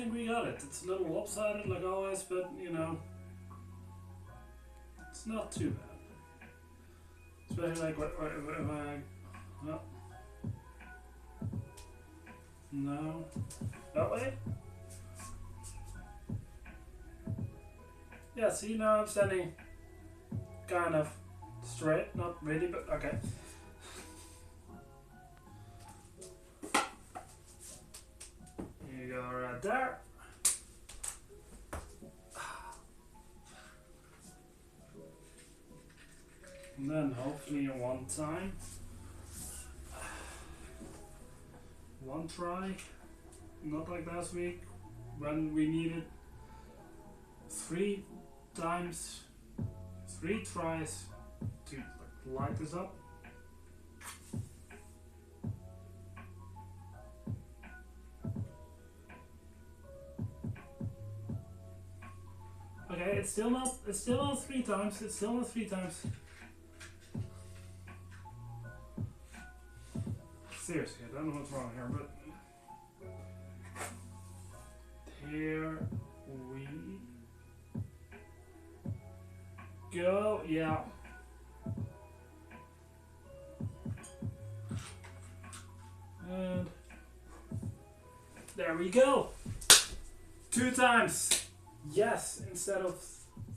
think we got it. It's a little lopsided like always, but you know, it's not too bad. Especially like if I, oh, no, that way. Yeah, see now I'm standing kind of straight, not really, but okay. You go right there. And then hopefully in one time, one try, not like last week when we needed 3 times, 3 tries to light this up. Okay, it's still not 3 times, it's still not 3 times. Seriously, I don't know what's wrong here, but here we go, yeah. And there we go. 2 times. Yes, instead of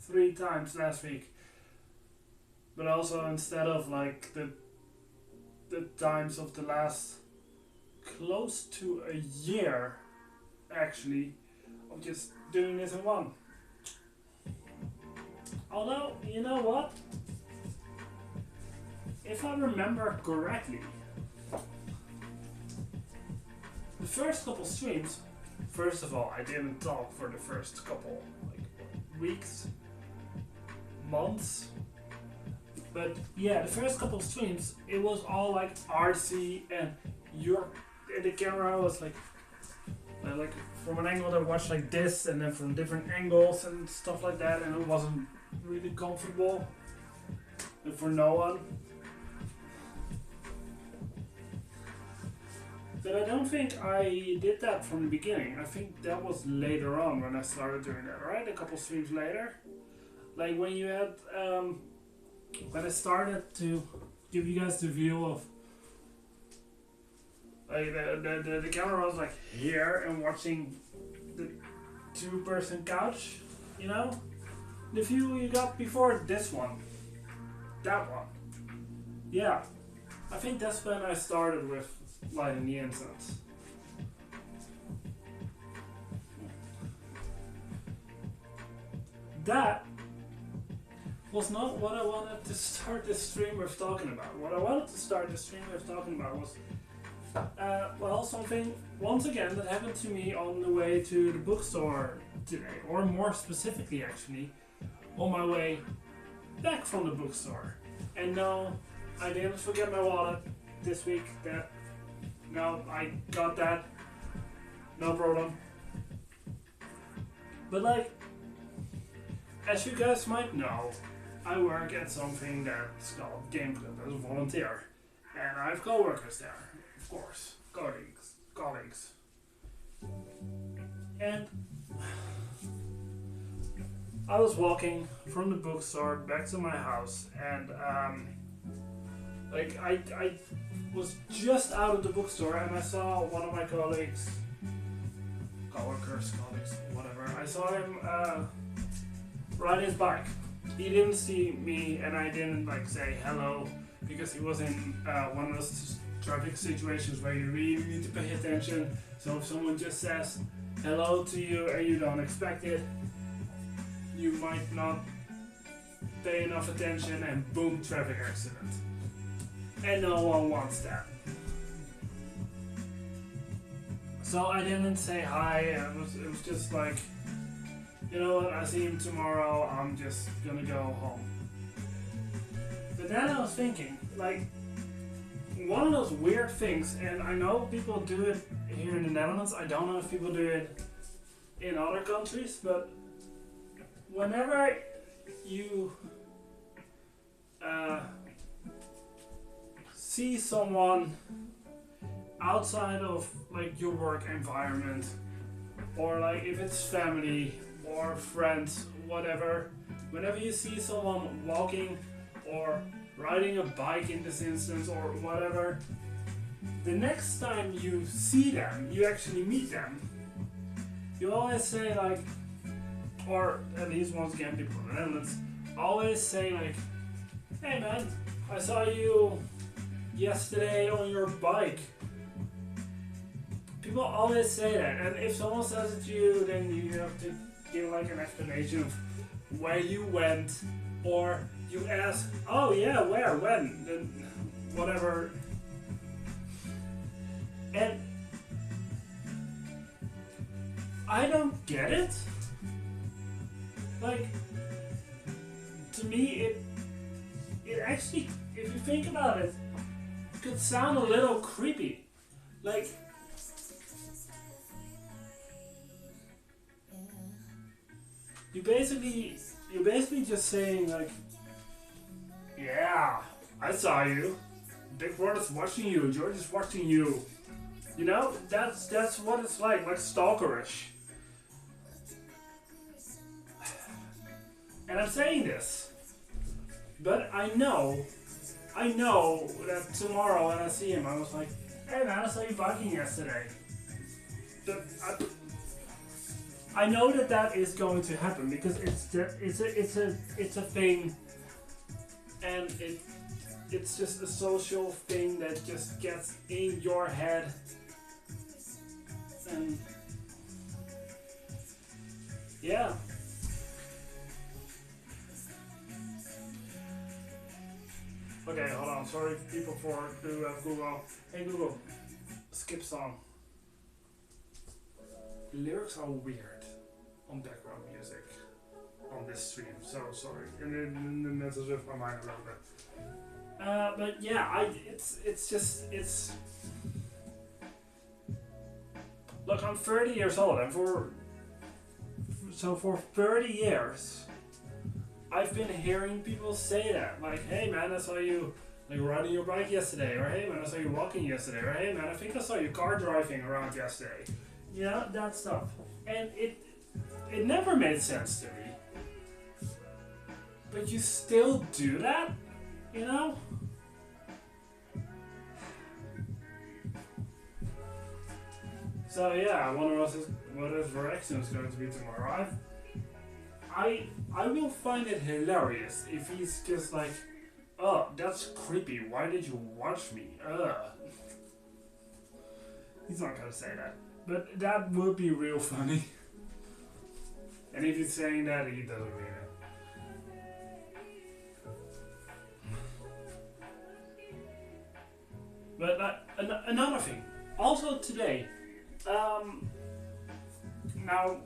3 times last week. But also instead of like the times of the last close to a year actually of just doing this in one. Although, you know what? If I remember correctly, the first couple streams, first of all, I didn't talk for the first couple like weeks, months. But yeah, the first couple of streams, it was all like RC and the camera was like from an angle that I watched like this and then from different angles and stuff like that, and it wasn't really comfortable and for no one. But I don't think I did that from the beginning. I think that was later on when I started doing that, right? A couple streams later. Like when you had when I started to give you guys the view of like the camera was like here and watching the 2-person couch, you know? The view you got before this one. That one. Yeah. I think that's when I started with lighting the incense. That was not what I wanted to start this stream with talking about. What I wanted to start the stream with talking about was well, something once again that happened to me on the way to the bookstore today, or more specifically actually on my way back from the bookstore. And no, I didn't forget my wallet this week. No, I got that, no problem. But like, as you guys might know, I work at something that's called Game Club as a volunteer, and I have co-workers there, of course, colleagues. And I was walking from the bookstore back to my house, and like I was just out of the bookstore, and I saw one of my colleagues, whatever. I saw him ride his bike. He didn't see me, and I didn't like say hello because he was in one of those traffic situations where you really need to pay attention. So if someone just says hello to you and you don't expect it, you might not pay enough attention and boom, traffic accident. And no one wants that. So I didn't say hi, and it was just like, you know what, I see him tomorrow, I'm just gonna go home. But then I was thinking, like, one of those weird things, and I know people do it here in the Netherlands, I don't know if people do it in other countries, but whenever you see someone outside of like your work environment or like if it's family or friends, whatever, whenever you see someone walking or riding a bike in this instance or whatever, the next time you see them, you actually meet them, you always say like, or at least once again people in the Netherlands always say like, hey man, I saw you yesterday on your bike. People always say that, and if someone says it to you, then you have to give like an explanation of where you went, or you ask, oh yeah, where, when, then whatever. And I don't get it. Like, to me, it actually, if you think about it, could sound a little creepy. Like, you're basically just saying like, yeah, I saw you. Big Brother's watching you. George is watching you. You know, that's what it's like stalkerish. And I'm saying this, but I know that tomorrow when I see him, I was like, hey man, I saw you biking yesterday. But I know that is going to happen because it's a thing, and it's just a social thing that just gets in your head, and yeah. Okay, hold on. Sorry, people who have Google. Hey Google, skip song. Lyrics are weird on background music on this stream, so sorry. And it messes with my mind a little bit. But yeah, it's. Look, I'm 30 years old, and for 30 years, I've been hearing people say that, like, hey man, I saw you like riding your bike yesterday, or hey man, I saw you walking yesterday, or hey man, I think I saw you car driving around yesterday. You know, that stuff. And it never made sense to me. But you still do that, you know? So yeah, I wonder what his reaction is going to be tomorrow. I will find it hilarious if he's just like, oh, that's creepy, why did you watch me? He's not gonna say that. But that would be real funny. And if he's saying that, he doesn't mean it. But another thing, also today, now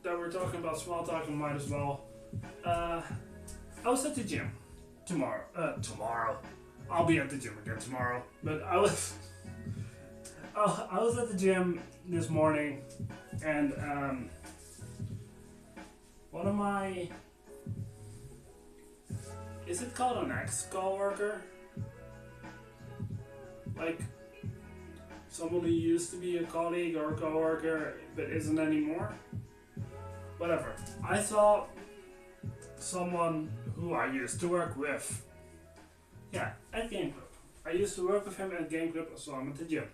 that we're talking about small talk, I might as well. I was at the gym tomorrow. I'll be at the gym again tomorrow. But I was at the gym this morning, and one of my, is it called an ex-coworker? Like someone who used to be a colleague or a coworker but isn't anymore? Whatever. I saw someone who I used to work with. Yeah, at Game Club. I used to work with him at Game Club, so I'm at the gym.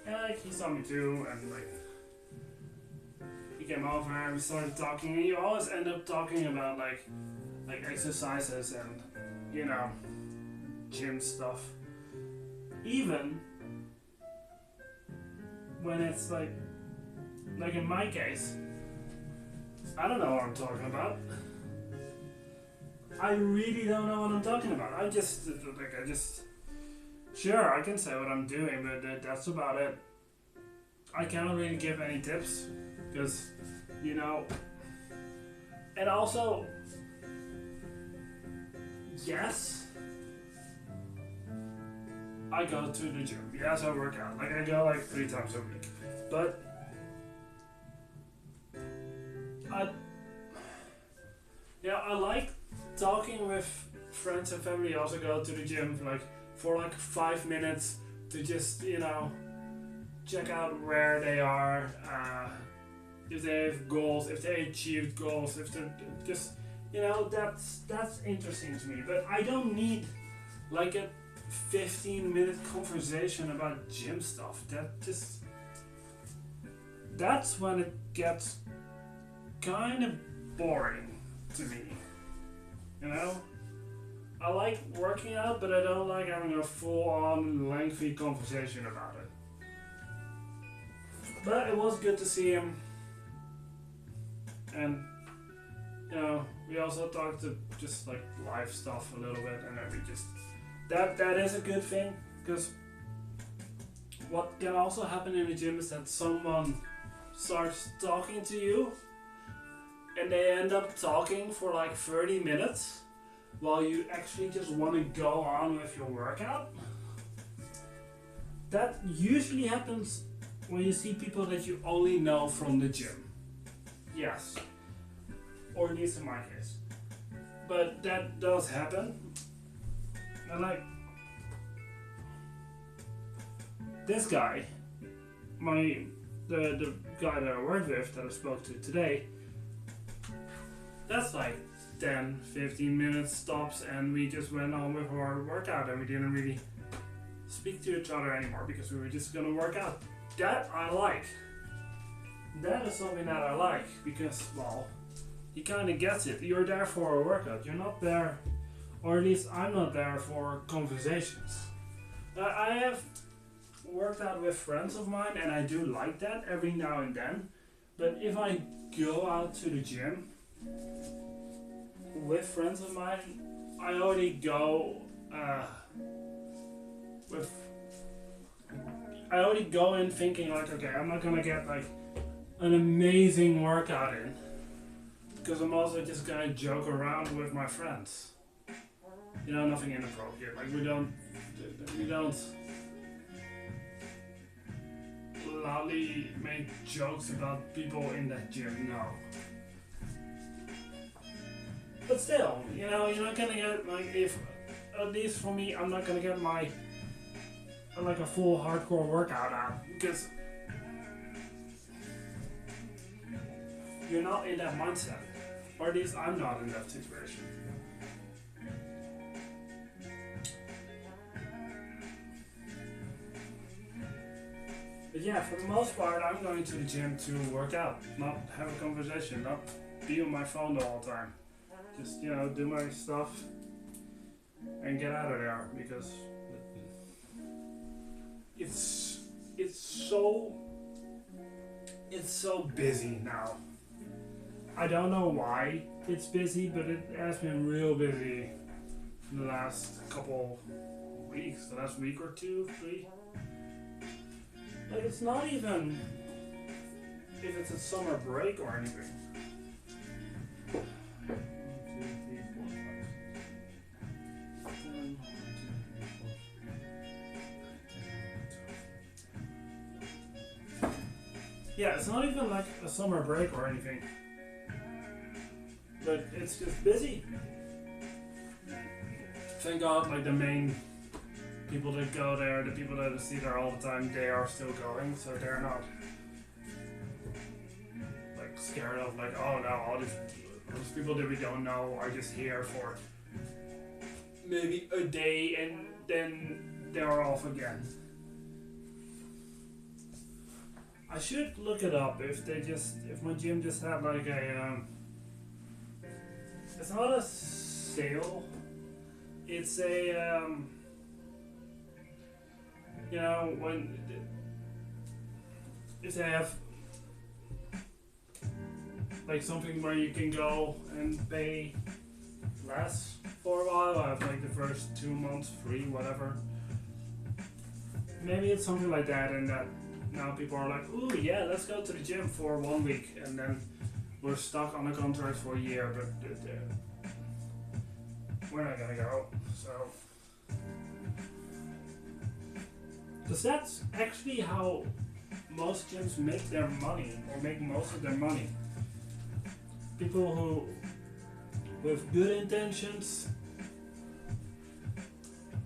And like he saw me too, and like he came over and we started talking, and you always end up talking about like exercises and, you know, gym stuff. Even when it's like in my case, I don't know what I'm talking about. I really don't know what I'm talking about. Sure, I can say what I'm doing, but that's about it. I cannot really give any tips, because, you know, and also, yes, I go to the gym. Yes, I work out. Like, I go like 3 times a week. But I like talking with friends and family. I also go to the gym for like 5 minutes to just, you know, check out where they are, if they have goals, if they achieved goals, if they're just, that's interesting to me. But I don't need like a 15-minute conversation about gym stuff. That's when it gets kind of boring to me. I like working out, but I don't like having a full-on lengthy conversation about it. But it was good to see him, and we also talked to just like life stuff a little bit, and then we just that is a good thing, because what can also happen in the gym is that someone starts talking to you, and they end up talking for like 30 minutes while you actually just want to go on with your workout. That usually happens when you see people that you only know from the gym. Yes. Or at least in my case. But that does happen. And like this guy, the guy that I worked with, that I spoke to today, that's like 10-15 minutes stops, and we just went on with our workout, and we didn't really speak to each other anymore because we were just gonna work out. That I like. That is something that I like, because, well, he kind of gets it. You're there for a workout. You're not there, or at least I'm not there for conversations. I have worked out with friends of mine, and I do like that every now and then. But if I go out to the gym with friends of mine, I already go in thinking like, okay, I'm not gonna get like an amazing workout in, because I'm also just gonna joke around with my friends. Nothing inappropriate. Like we don't loudly make jokes about people in that gym. No. But still, you're not gonna get like, if at least for me, I'm not gonna get my like a full hardcore workout out, because you're not in that mindset, or at least I'm not in that situation. But yeah, for the most part, I'm going to the gym to work out, not have a conversation, not be on my phone the whole time. Just, do my stuff and get out of there, because it's so busy now. I don't know why it's busy, but it has been real busy in the last couple weeks, the last week or two, 3. Like, it's not even if it's a summer break or anything. 1, 2, 3, 4, 5, 6, 7, 1, 2, 3, 4. Yeah, it's not even like a summer break or anything. But it's just busy. Thank God, like the main people that go there, the people that see there all the time, they are still going, so they're not like scared of like, oh no, all these people that we don't know are just here for maybe a day and then they're off again. I should look it up if my gym just had like a it's not a sale, it's a when if they have like something where you can go and pay less for a while, I have like the first 2 months free, whatever. Maybe it's something like that, and that now people are like, ooh yeah, let's go to the gym for 1 week, and then we're stuck on a contract for a year, but we're not gonna go. So, because that's actually how most gyms make their money, or make most of their money. People who, with good intentions,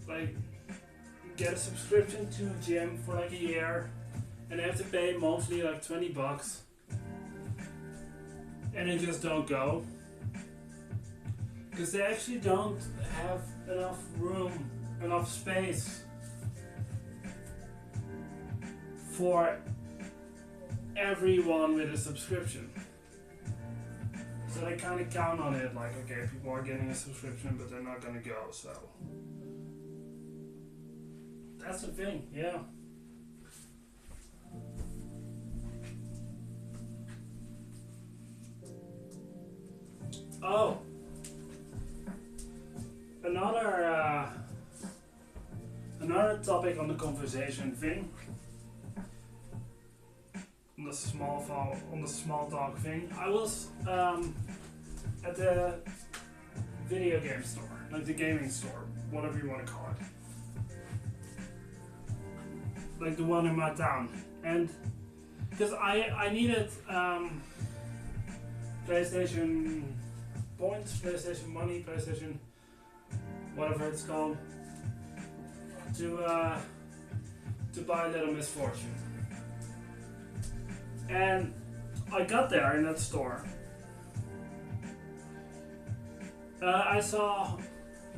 like get a subscription to a gym for like a year, and they have to pay monthly like $20, and they just don't go because they actually don't have enough room, enough space for everyone with a subscription. So they kind of count on it, like, okay, people are getting a subscription, but they're not gonna go, so. That's the thing, yeah. Oh. Another topic on the conversation thing. On the small talk thing. I was at the video game store, like the gaming store, whatever you want to call it, like the one in my town, and because I needed PlayStation points, PlayStation money, PlayStation whatever it's called, to buy Little Miss Fortune. And I got there in that store. I saw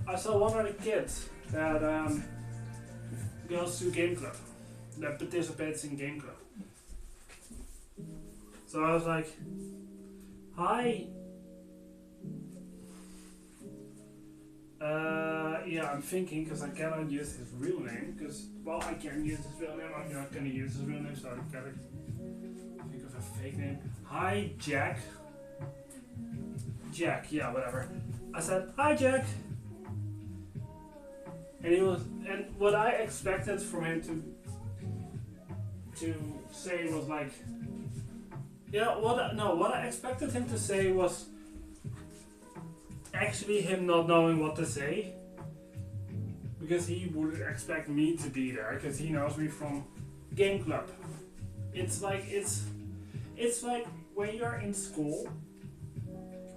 one of the kids that goes to Game Club, that participates in Game Club. So I was like, "Hi." Yeah, I'm thinking because I cannot use his real name because, well, I can't use his real name. I'm not gonna use his real name, so I gotta think of a fake name. Hi, Jack. Jack, yeah, whatever. I said, "Hi, Jack," and what I expected from him to say was like, yeah, what I expected him to say was actually him not knowing what to say, because he would expect me to be there because he knows me from Game Club. It's like when you're in school,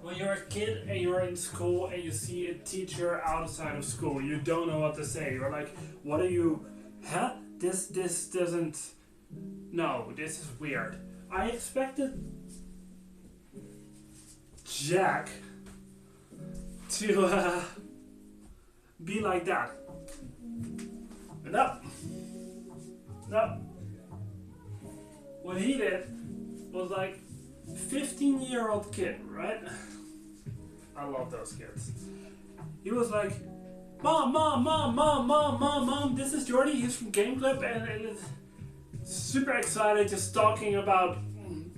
when you're a kid and you're in school and you see a teacher outside of school, you don't know what to say. You're like, "What are you? Huh? This doesn't. No, this is weird." I expected Jack to be like that. No. What he did was like 15-year-old kid, right? I love those kids. He was like, Mom, this is Jordy, he's from Game Club, and it's super excited, just talking about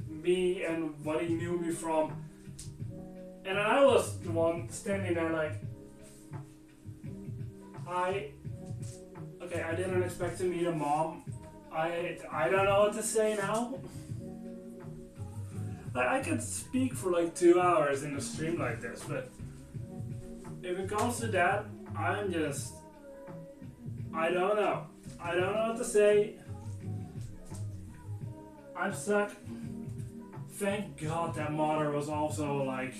me and what he knew me from. And I was the one standing there like, I didn't expect to meet a mom. I don't know what to say now. I could speak for like 2 hours in a stream like this, but if it comes to that, I don't know. I don't know what to say. I'm stuck. Thank God that mother was also like,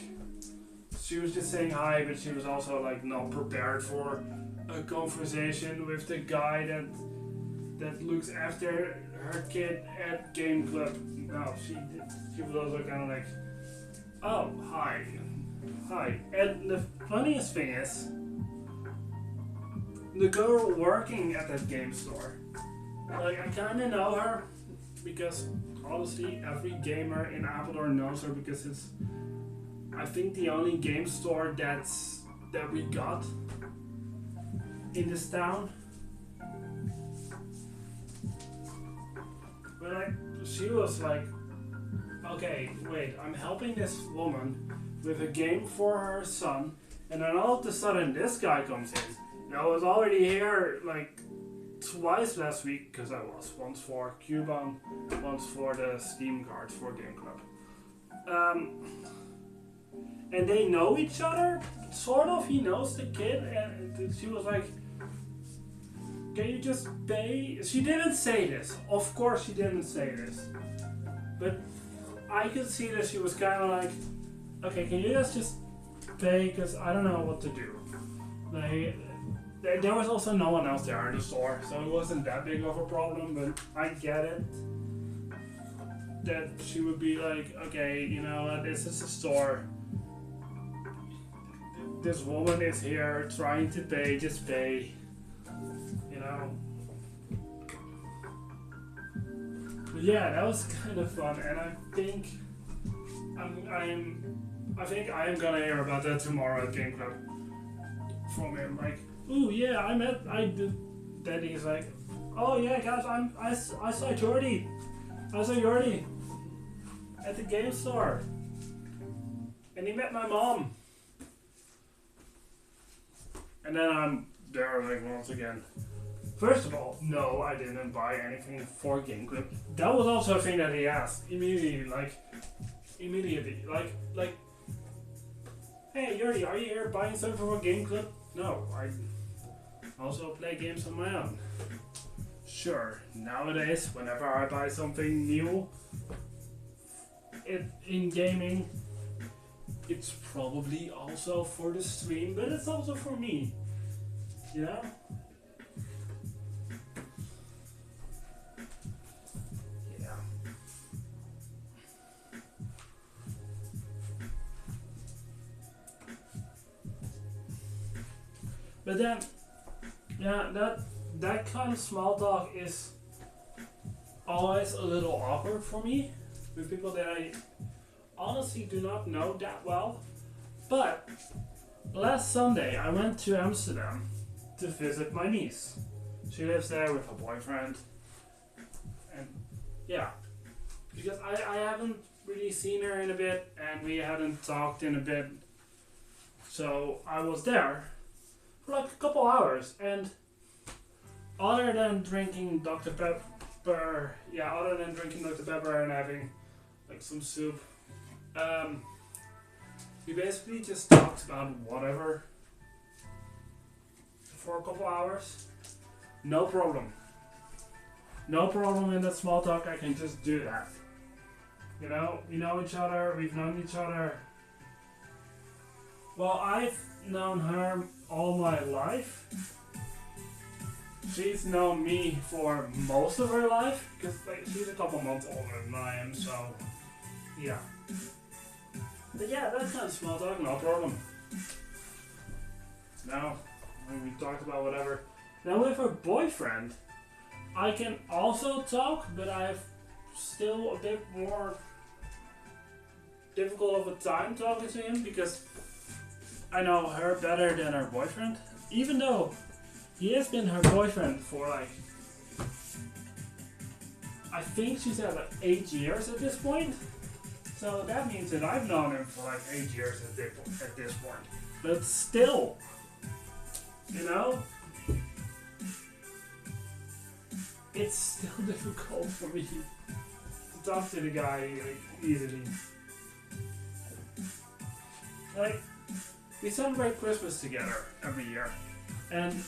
she was just saying hi, but she was also like not prepared for a conversation with the guy that looks after her kid at Game Club. No, she was also kind of like, "Oh, hi." And the funniest thing is, the girl working at that game store, like, I kind of know her because honestly every gamer in Apeldoorn knows her because it's, I think, the only game store that we got in this town. But like, she was like, "Okay, wait, I'm helping this woman with a game for her son, and then all of a sudden this guy comes in. I was already here like twice last week because I was once for Cubone, once for the Steam cards for Game Club. And they know each other, sort of. He knows the kid, and she was like, "Can you just pay?" She didn't say this. Of course she didn't say this. But I could see that she was kind of like, "Okay, can you guys just pay? Because I don't know what to do." There was also no one else there in the store, so it wasn't that big of a problem, but I get it. that she would be like, okay, you know, this is a store. This woman is here trying to pay, just pay. You know. But yeah, that was kind of fun, and I think I think I am gonna hear about that tomorrow at Game Club from him. Like, ooh yeah, I did. Then he's like, oh yeah, guys, I saw Jordy. I saw Jordy at the game store, and he met my mom. And then I'm there like once again. First of all, no, I didn't buy anything for Game Club. That was also a thing that he asked immediately, like, hey Yuri, are you here buying something for Game Club? No, I also play games on my own. Sure, nowadays, whenever I buy something new in gaming, it's probably also for the stream, but it's also for me, you know? Yeah. But then, yeah, that kind of small talk is always a little awkward for me with people that I honestly do not know that well. But last Sunday I went to Amsterdam to visit my niece. She lives there with her boyfriend. And yeah, because I haven't really seen her in a bit and we hadn't talked in a bit. So I was there for like a couple hours, and other than drinking Dr. Pepper, and having like some soup, we basically just talked about whatever for a couple hours. No problem. No problem in that small talk, I can just do that. You know, we know each other, we've known each other. Well, I've known her all my life. She's known me for most of her life, because like, she's a couple months older than I am, so yeah. But yeah, that's kind of small talk, no problem. Now, when we talked about whatever. Now with her boyfriend, I can also talk, but I have still a bit more difficult of a time talking to him because I know her better than her boyfriend. Even though he has been her boyfriend for like, I think she said like 8 years at this point. So that means that I've known him for like 8 years at this point. But still, you know, it's still difficult for me to talk to the guy like, easily. Like, we celebrate Christmas together every year, and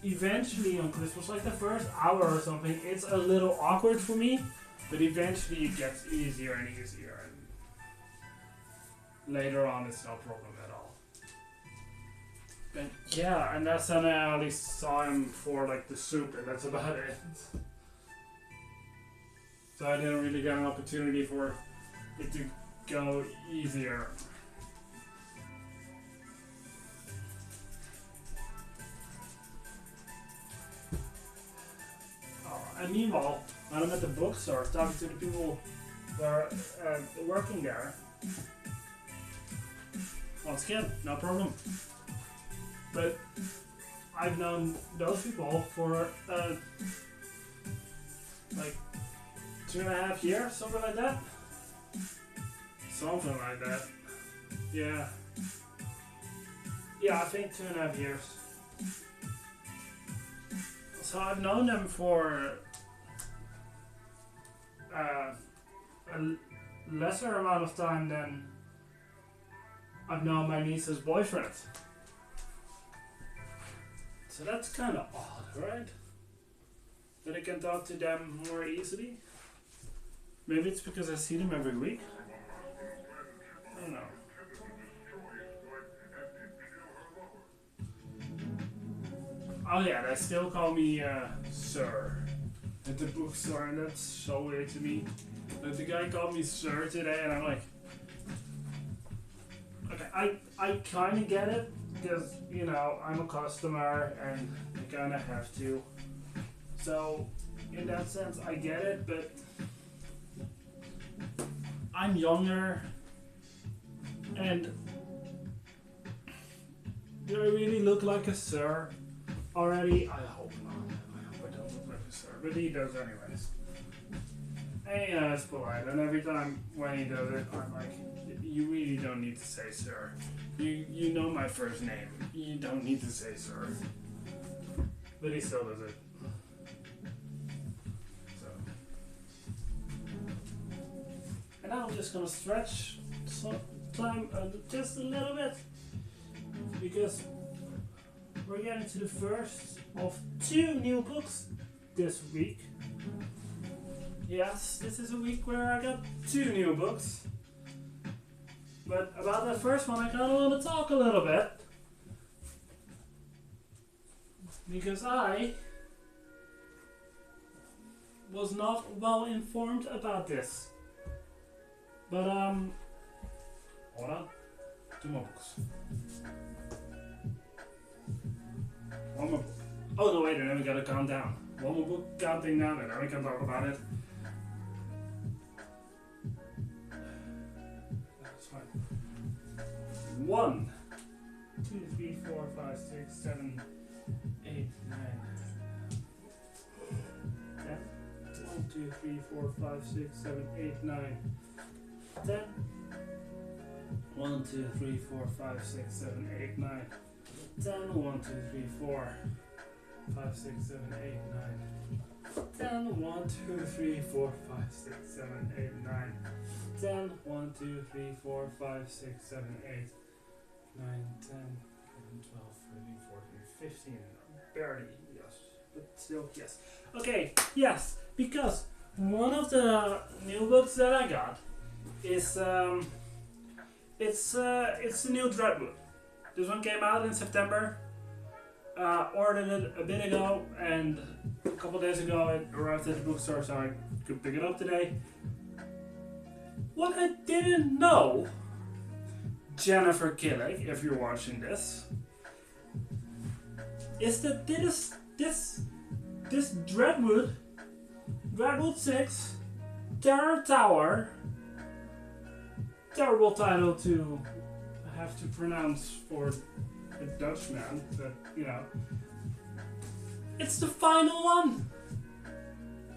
eventually on Christmas, like the first hour or something, it's a little awkward for me, but eventually it gets easier and easier, and later on it's no problem at all. But yeah, and that's when I only saw him for like the soup, and that's about it. So I didn't really get an opportunity for it to go easier. And meanwhile, when I'm at the bookstore talking to the people that are working there, once again, no problem. But I've known those people for like 2.5 years, something like that. Something like that. Yeah. Yeah, I think 2.5 years. So I've known them for a lesser amount of time than I've known my niece's boyfriend. So that's kind of odd, right? That I can talk to them more easily. Maybe it's because I see them every week. I don't know. Oh yeah, they still call me sir at the bookstore, and that's so weird to me. Like the guy called me sir today, and I'm like, okay, I kind of get it because you know I'm a customer and I kind of have to. So in that sense, I get it, but I'm younger, and do I really look like a sir already? I hope not. I hope I don't look like a sir, but he does anyways. And you know, it's polite, and every time when he does it, I'm like, you really don't need to say sir. You know my first name. You don't need to say sir. But he still does it. So. And now I'm just gonna stretch some time just a little bit. Because we're getting to the first of 2 new books this week. Yes, this is a week where I got 2 new books. But about the first one I kind of want to talk a little bit. Because I was not well informed about this. But hold on. 2 more books. 1 more book. Oh no, wait, and then we gotta count down. 1 more book, counting down, and then we can talk about it. That's fine. 1, 2, 3, 4, 5, 6, 7, 8, 9, 10. 1, 2, 3, 4, 5, 6, 7, 8, 9, 10. 1, 2, 3, 4, 5, 6, 7, 8, 9, 10. 1, 2, 3, 4, 5, 6, 7, 8, 9, 10. 1, 2, 3, 4, 5, 6, 7, 8, 9, 10. 1, 2, 3, 4, 5, 6, 7, 8, 9, 10, 11, 12, 13, 14, 15. Barely, yes. But still, yes. Okay, yes, because one of the new books that I got is it's the new Dreadwood. This one came out in September. Ordered it a bit ago, and a couple days ago it arrived at the bookstore, so I could pick it up today. What I didn't know, Jennifer Killick, if you're watching this, is that this Dreadwood 6, Terror Tower, terrible title to have to pronounce for a Dutchman, but you know, it's the final one.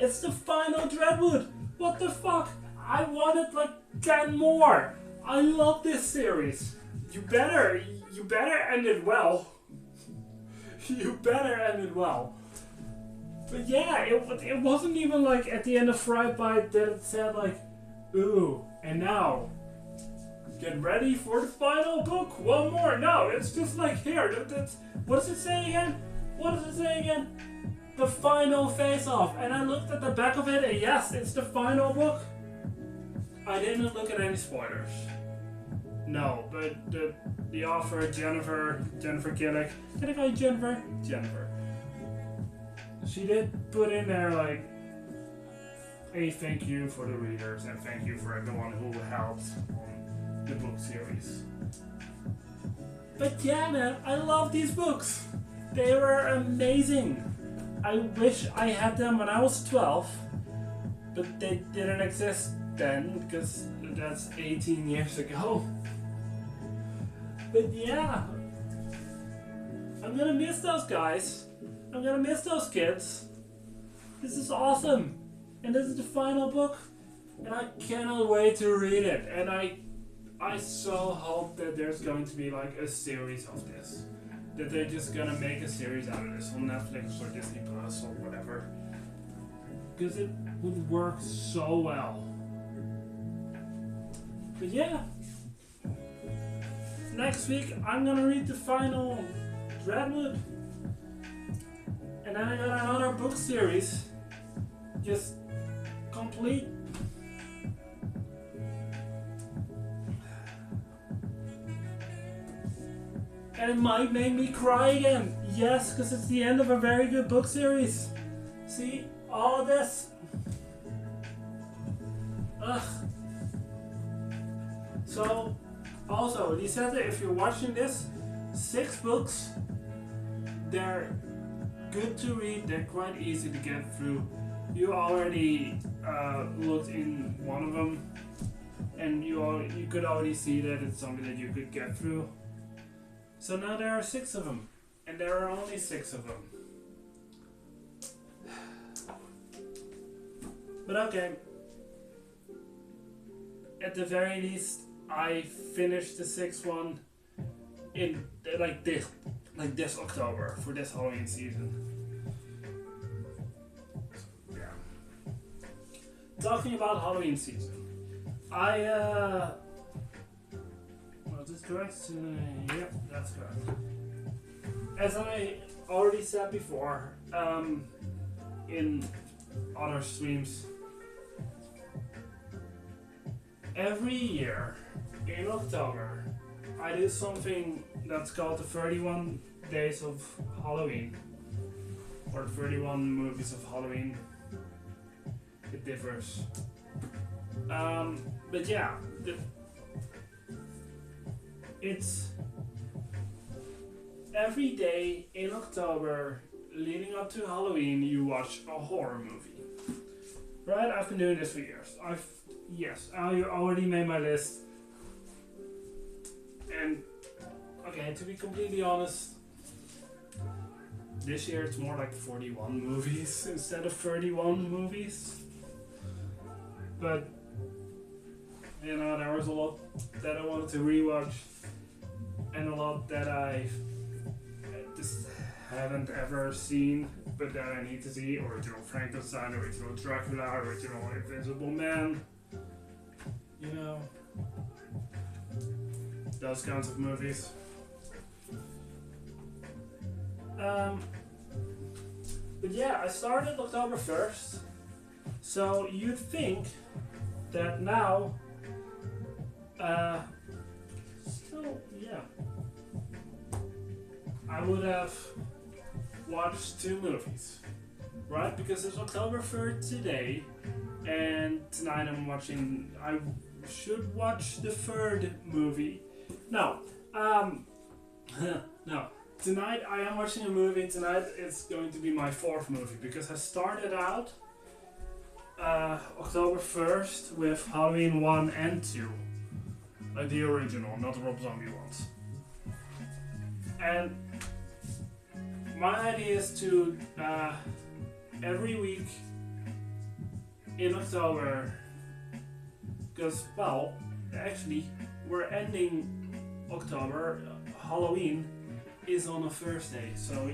It's the final Dreadwood. What the fuck? I wanted like 10 more. I love this series. You better end it well. You better end it well. But yeah, it wasn't even like at the end of Frostbite that it said like, ooh, and now get ready for the final book. 1 more. No, it's just like here. What does it say again? What does it say again? The final face-off. And I looked at the back of it, and yes, it's the final book. I didn't look at any spoilers. No, but the author Jennifer Killick. Can I call you Jennifer? Jennifer. She did put in there like a thank you for the readers and thank you for everyone who helped on the book series. But yeah, man, I love these books. They were amazing. I wish I had them when I was 12, but they didn't exist then because that's 18 years ago. But yeah, I'm gonna miss those guys. I'm gonna miss those kids. This is awesome. And this is the final book. And I cannot wait to read it. And I so hope that there's going to be like a series of this. That they're just gonna make a series out of this on Netflix or Disney Plus or whatever. Because it would work so well. But yeah. Next week I'm gonna read the final Dreadwood. And then I got another book series. Just complete. And it might make me cry again. Yes, because it's the end of a very good book series. See, all of this. So, also, he said that if you're watching this, 6 books, they're good to read, they're quite easy to get through. You already looked in one of them, and you could already see that it's something that you could get through. So now there are 6 of them, and there are only 6 of them. But okay, at the very least, I finished the 6th one in like this October for this Halloween season. Yeah. Talking about Halloween season, was this correct? Yep, that's correct. As I already said before, in other streams, every year in October I do something that's called the 31 Days of Halloween, or 31 Movies of Halloween. It differs. But yeah, it's every day in October leading up to Halloween you watch a horror movie. Right? I've been doing this for years. I already made my list. And okay, to be completely honest, this year it's more like 41 movies instead of 31 movies. But you know, there was a lot that I wanted to rewatch, and a lot that I just haven't ever seen, but that I need to see. Original Frankenstein, original Dracula, original Invisible Man. You know, those kinds of movies. But yeah, I started October 1st, so you'd think that now, I would have watched 2 movies, right? Because it's October 3rd today, and tonight I should watch the 3rd movie. No, no. Tonight I am watching a movie. Tonight it's going to be my 4th movie, because I started out October 1st with Halloween 1 and 2. Like the original, not the Rob Zombie ones. And my idea is to every week in October, because, well, actually we're ending October, Halloween is on a Thursday, so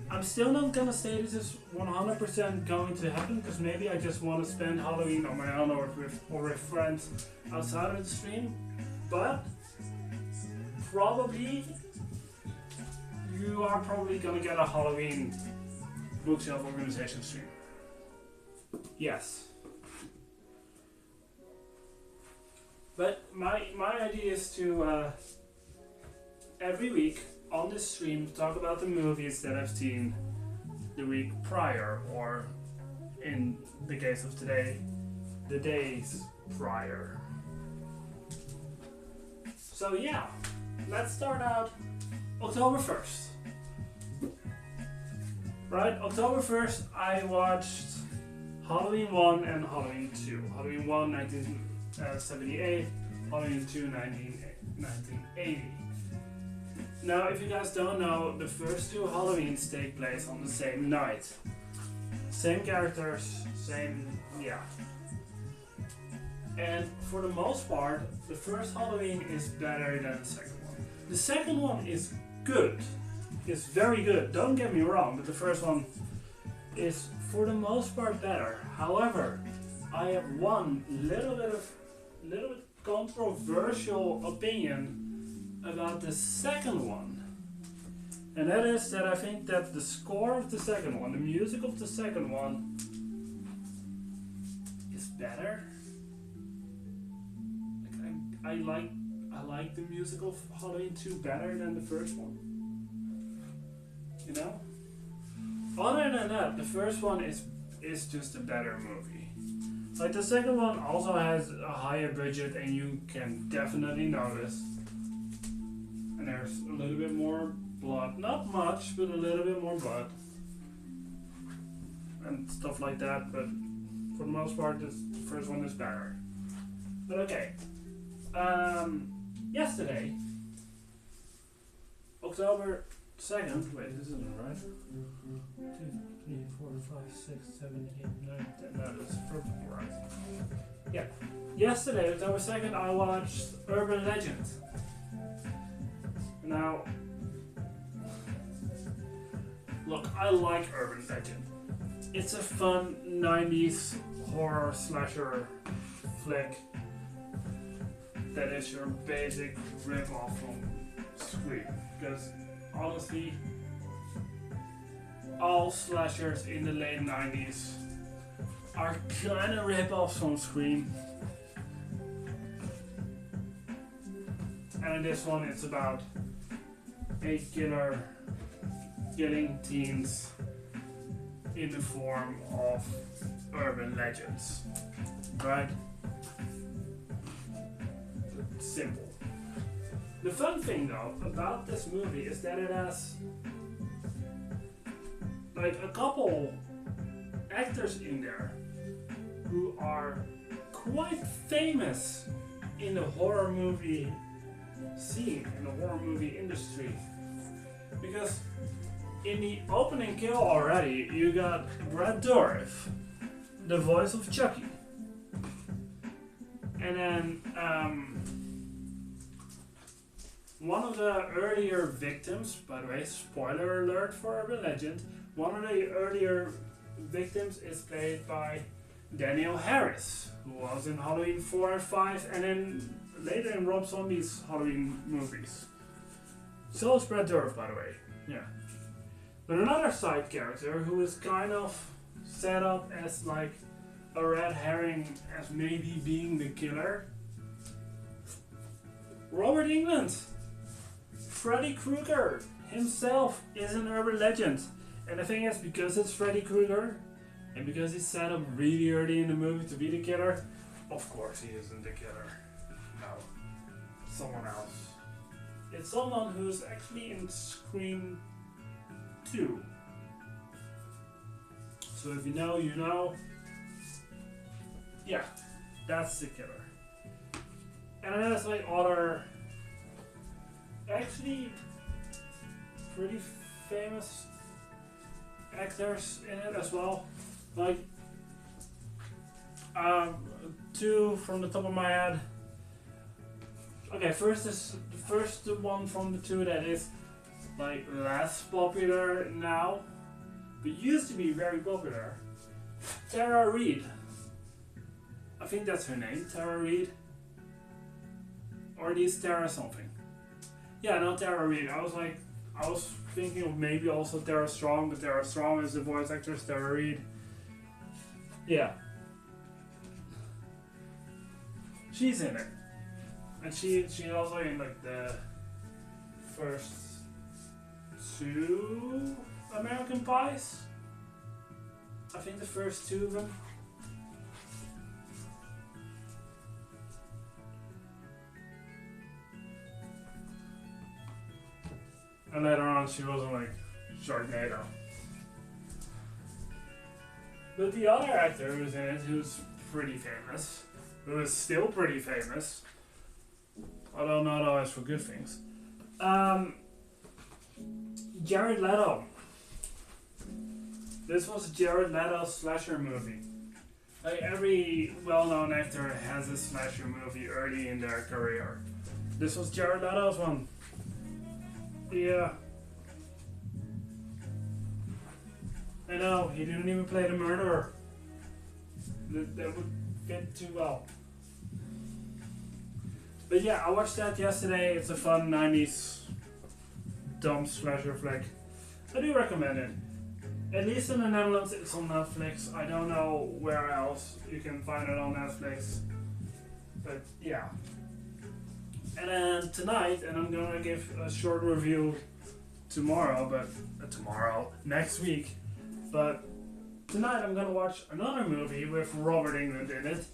I'm still not gonna say this is 100% going to happen, because maybe I just want to spend Halloween on my own or with friends outside of the stream, but probably you are probably gonna get a Halloween bookshelf organization stream. Yes. But my idea is to every week on this stream talk about the movies that I've seen the week prior, or in the case of today, the days prior. So yeah, let's start out October 1st. Right, October 1st I watched Halloween 1 and Halloween 2. Halloween 1 1978, Halloween 2 1980. Now, if you guys don't know, the first 2 Halloweens take place on the same night. Same characters, yeah. And for the most part, the first Halloween is better than the second one. The second one is good. It's very good, don't get me wrong, but the first one is for the most part better. However, I have one little bit controversial opinion about the second one. And that is that I think that the score of the second one, the music of the second one, is better. Like, I like the music of Halloween 2 better than the first one. You know? Other than that, the first one is just a better movie. Like the second one also has a higher budget, and you can definitely notice. And there's a little bit more blood, not much, but a little bit more blood and stuff like that. But for the most part, the first one is better. But okay. Yesterday, October 2nd. Wait, this isn't right. 2, 3, 4, 5, 6, 7, 8, 9, 10. No, that's perfectly right. Yeah. Yesterday, October 2nd, I watched Urban Legend. Now, look, I like Urban Legend. It's a fun 90s horror slasher flick that is your basic rip-off from Scream. Because honestly, all slashers in the late 90s are kind of rip-offs from Scream. And in this one, it's about a killer killing teens in the form of urban legends. Right? Simple. The fun thing though about this movie is that it has like a couple actors in there who are quite famous in the horror movie scene, in the horror movie industry. Because in the opening kill already, you got Brad Dourif, the voice of Chucky. And then one of the earlier victims, by the way, spoiler alert for Urban Legend, one of the earlier victims is played by Daniel Harris, who was in Halloween 4 and 5, and then later in Rob Zombie's Halloween movies. So is Brad Dourif, by the way. Yeah. But another side character who is kind of set up as like a red herring as maybe being the killer. Robert Englund. Freddy Krueger himself is an urban legend. And the thing is, because it's Freddy Krueger, and because he's set up really early in the movie to be the killer, of course he isn't the killer. No. Someone else. It's someone who's actually in Scream 2. So if you know, you know. Yeah, that's the killer. And then there's like other, actually pretty famous actors in it as well. Like, two from the top of my head. Okay, first the one from the two that is like less popular now, but used to be very popular. Tara Reid. I think that's her name, Tara Reid. Or at least Tara something. Yeah, no, Tara Reid. I was thinking of maybe also Tara Strong, but Tara Strong is the voice actress, Tara Reid. Yeah. She's in it. And she's also in like the first 2 American Pies. I think the first 2 of them. And later on she was in like Sharknado. But the other actor who's in it, who's pretty famous, who is still pretty famous, although not always for good things, Jared Leto. This was Jared Leto's slasher movie. Like every well-known actor has a slasher movie early in their career. This was Jared Leto's one. Yeah. I know, he didn't even play the murderer. That would fit too well. But yeah, I watched that yesterday. It's a fun 90s dumb slasher flick. I do recommend it. At least in the Netherlands it's on Netflix. I don't know where else you can find it on Netflix. But yeah. And then tonight, and I'm gonna give a short review tomorrow, next week. But tonight I'm gonna watch another movie with Robert Englund in it,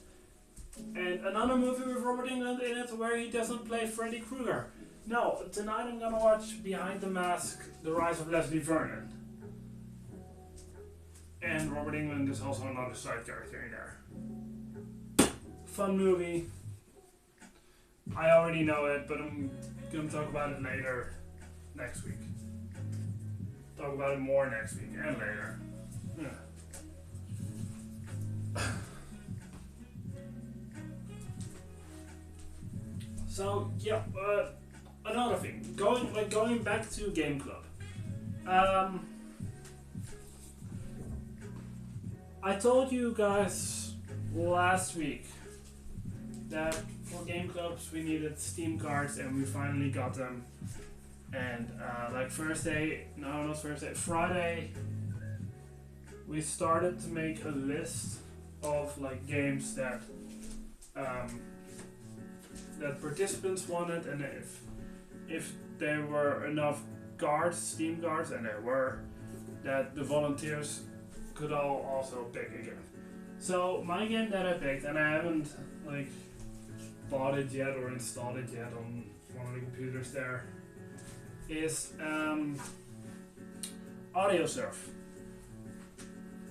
and another movie with Robert Englund in it where he doesn't play Freddy Krueger. No, tonight I'm gonna watch Behind the Mask: The Rise of Leslie Vernon, and Robert Englund is also another side character in there. Fun movie. I already know it, but I'm gonna talk about it later next week. Talk about it more next week and later. Yeah. So yeah, another thing. Going back to Game Club. I told you guys last week that for Game Clubs we needed Steam cards, and we finally got them. And Friday, we started to make a list of like games that that participants wanted, and if there were enough cards, Steam cards, and there were, that the volunteers could all also pick again. So my game that I picked, and I haven't like bought it yet or installed it yet on one of the computers there, is Audiosurf.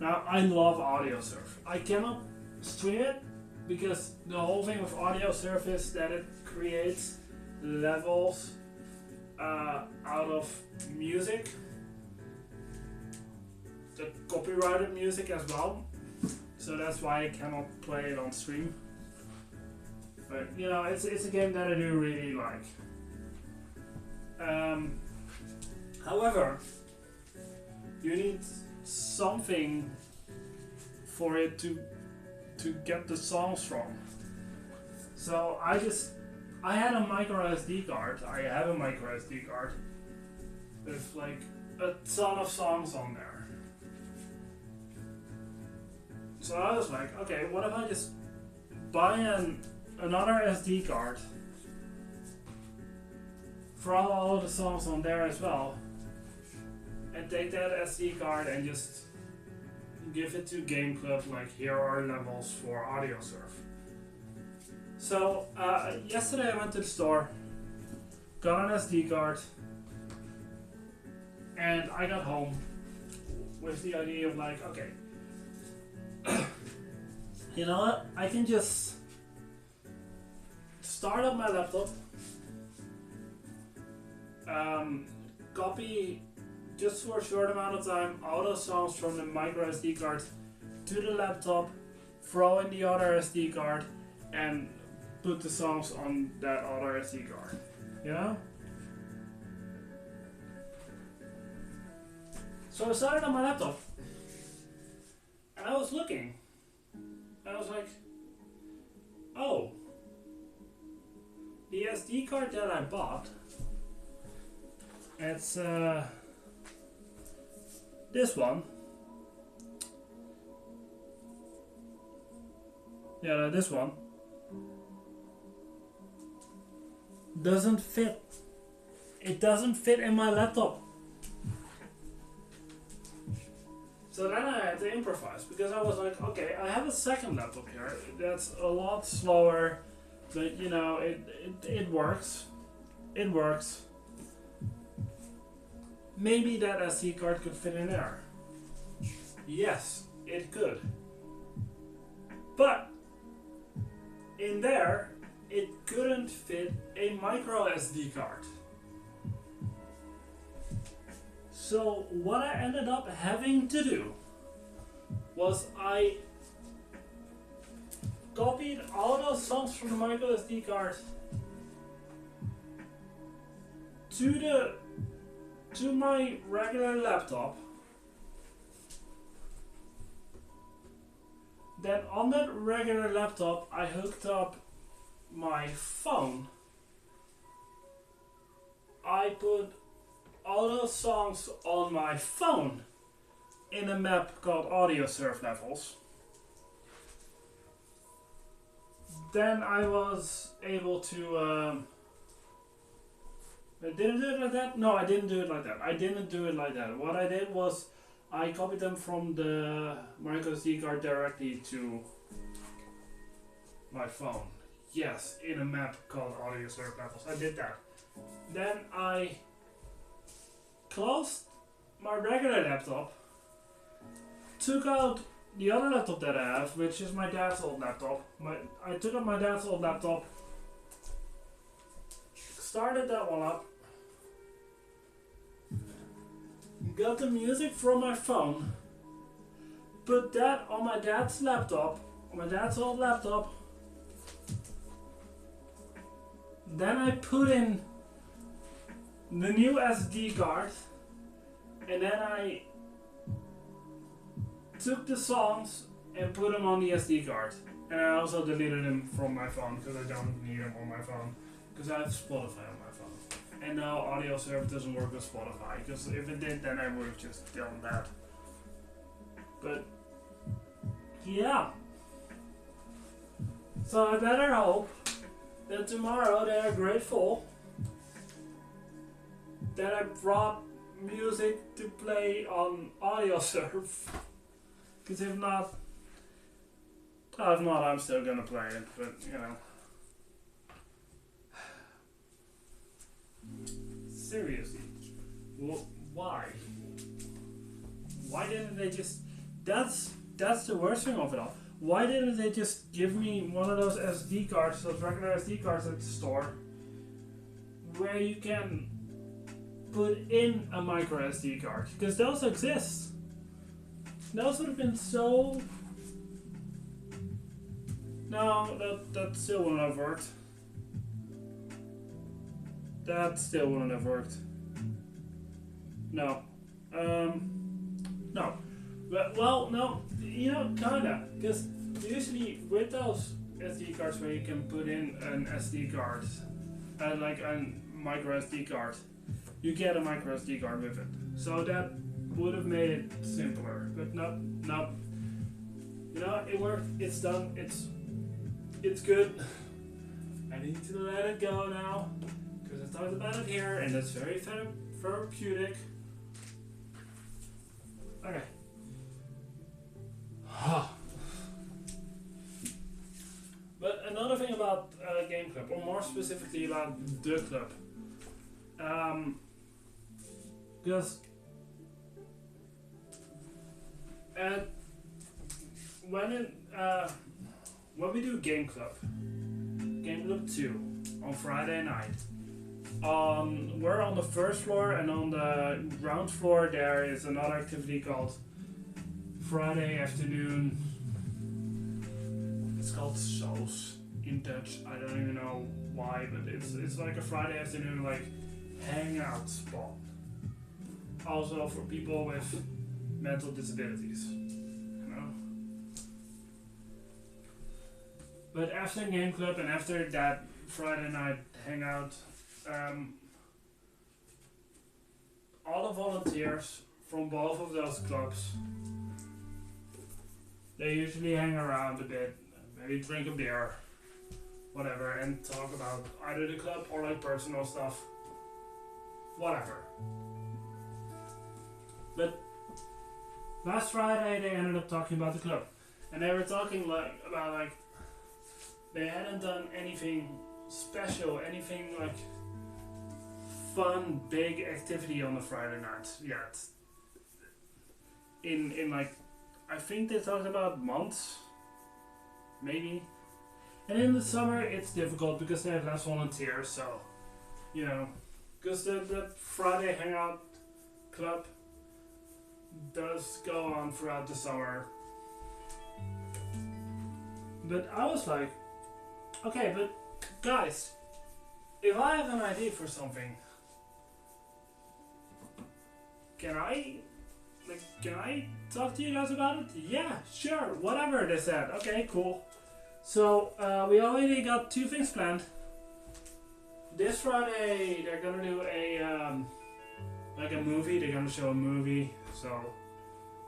Now I love Audiosurf. I cannot stream it because the whole thing with Audiosurf is that it creates levels out of music, the copyrighted music as well. So that's why I cannot play it on stream. But you know, it's a game that I do really like. However, you need something for it to get the songs from. So I had a micro SD card. I have a micro SD card with like a ton of songs on there. So I was like, okay, what if I just buy another SD card, throw all of the songs on there as well, and take that SD card and just give it to Game Club, like here are levels for Audiosurf. So yesterday I went to the store, got an SD card, and I got home with the idea of like, okay, you know what, I can just start up my laptop, copy just for a short amount of time all those songs from the micro SD card to the laptop, throw in the other SD card, and put the songs on that other SD card. You know? So I started on my laptop, and I was looking, and I was like, oh, the SD card that I bought, it's this one. Yeah, this one doesn't fit. It doesn't fit in my laptop. So then I had to improvise, because I was like, okay, I have a second laptop here that's a lot slower, but you know, it works. It works. Maybe that SD card could fit in there. Yes, it could. But in there, it couldn't fit a micro SD card. So what I ended up having to do was I copied all those songs from the micro SD card to my regular laptop. Then on that regular laptop I hooked up my phone. I put all those songs on my phone in a map called Audiosurf Levels. Then I was able to I didn't do it like that? No, I didn't do it like that. What I did was I copied them from the micro SD card directly to my phone. Yes, in a map called Audio Serve Levels. I did that. Then I closed my regular laptop, took out the other laptop that I have, which is my dad's old laptop. I took out my dad's old laptop, started that one up, got the music from my phone, put that on my dad's laptop, on my dad's old laptop. Then I put in the new SD card, and then I took the songs and put them on the SD card. And I also deleted them from my phone because I don't need them on my phone, because I have Spotify on my phone. And now Audio Serve doesn't work with Spotify, because if it did, then I would have just done that. But yeah, so I better hope that tomorrow they are grateful that I brought music to play on Audio Serve. Because if not, I'm still gonna play it, but you know. Seriously, why? Why didn't they just? That's the worst thing of it all. Why didn't they just give me one of those SD cards, those regular SD cards at the store, where you can put in a micro SD card? Because those exist. Those would have been so. No, that still wouldn't have worked. That still wouldn't have worked. No. No. Well, no. You know, kinda. Because usually with those SD cards where you can put in an SD card, like a micro SD card, you get a micro SD card with it. So that would have made it simpler. But no. You know, it worked. It's done. It's good. I need to let it go now, because I talked about it here, and it's very therapeutic. Okay. But another thing about Game Club, or more specifically about the club, because when we do Game Club 2 on Friday night, we're on the first floor, and on the ground floor there is another activity called Friday afternoon. It's called Soos in Dutch. I don't even know why, but it's like a Friday afternoon like hangout spot. Also for people with mental disabilities, you know. But after Game Club and after that Friday night hangout, all the volunteers from both of those clubs, they usually hang around a bit, maybe drink a beer, whatever, and talk about either the club or like personal stuff, whatever. But last Friday they ended up talking about the club, and they were talking about they hadn't done anything special, anything like fun, big activity on the Friday night yet. In like, I think they talked about months, maybe. And in the summer it's difficult because they have less volunteers, so, you know, because the Friday hangout club does go on throughout the summer. But I was like, okay, but guys, if I have an idea for something, can I talk to you guys about it? Yeah, sure, whatever, they said. Okay, cool. So we already got 2 things planned. This Friday they're gonna do a movie. They're gonna show a movie. So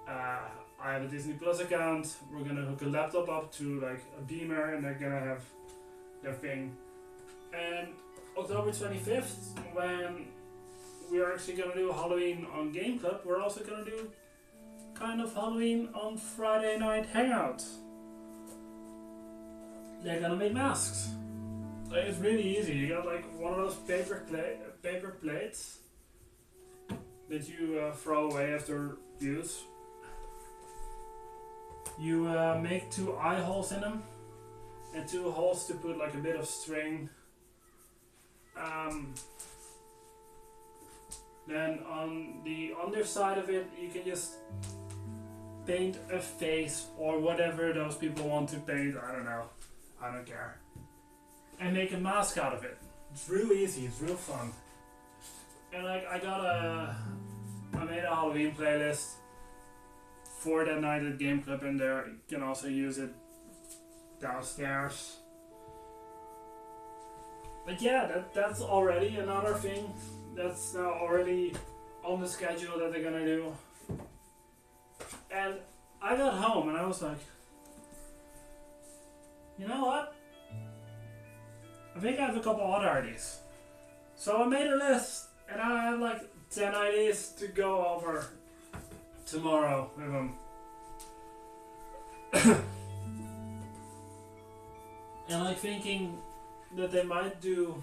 I have a Disney Plus account. We're gonna hook a laptop up to like a beamer, and they're gonna have their thing. And October 25th, when we are actually gonna do Halloween on Game Club, we're also gonna do kind of Halloween on Friday night hangout. They're gonna make masks. Like, it's really easy. You got like one of those paper plates that you throw away after use. You make 2 eye holes in them and 2 holes to put like a bit of string. Then on the underside of it, you can just paint a face or whatever those people want to paint. I don't know. I don't care. And make a mask out of it. It's real easy. It's real fun. And like I made a Halloween playlist for that night at Game Club in there. You can also use it downstairs. But yeah, that's already another thing that's now already on the schedule that they're gonna do. And I got home and I was like, you know what? I think I have a couple other ideas. So I made a list and I have like 10 ideas to go over tomorrow with them. And like thinking that they might do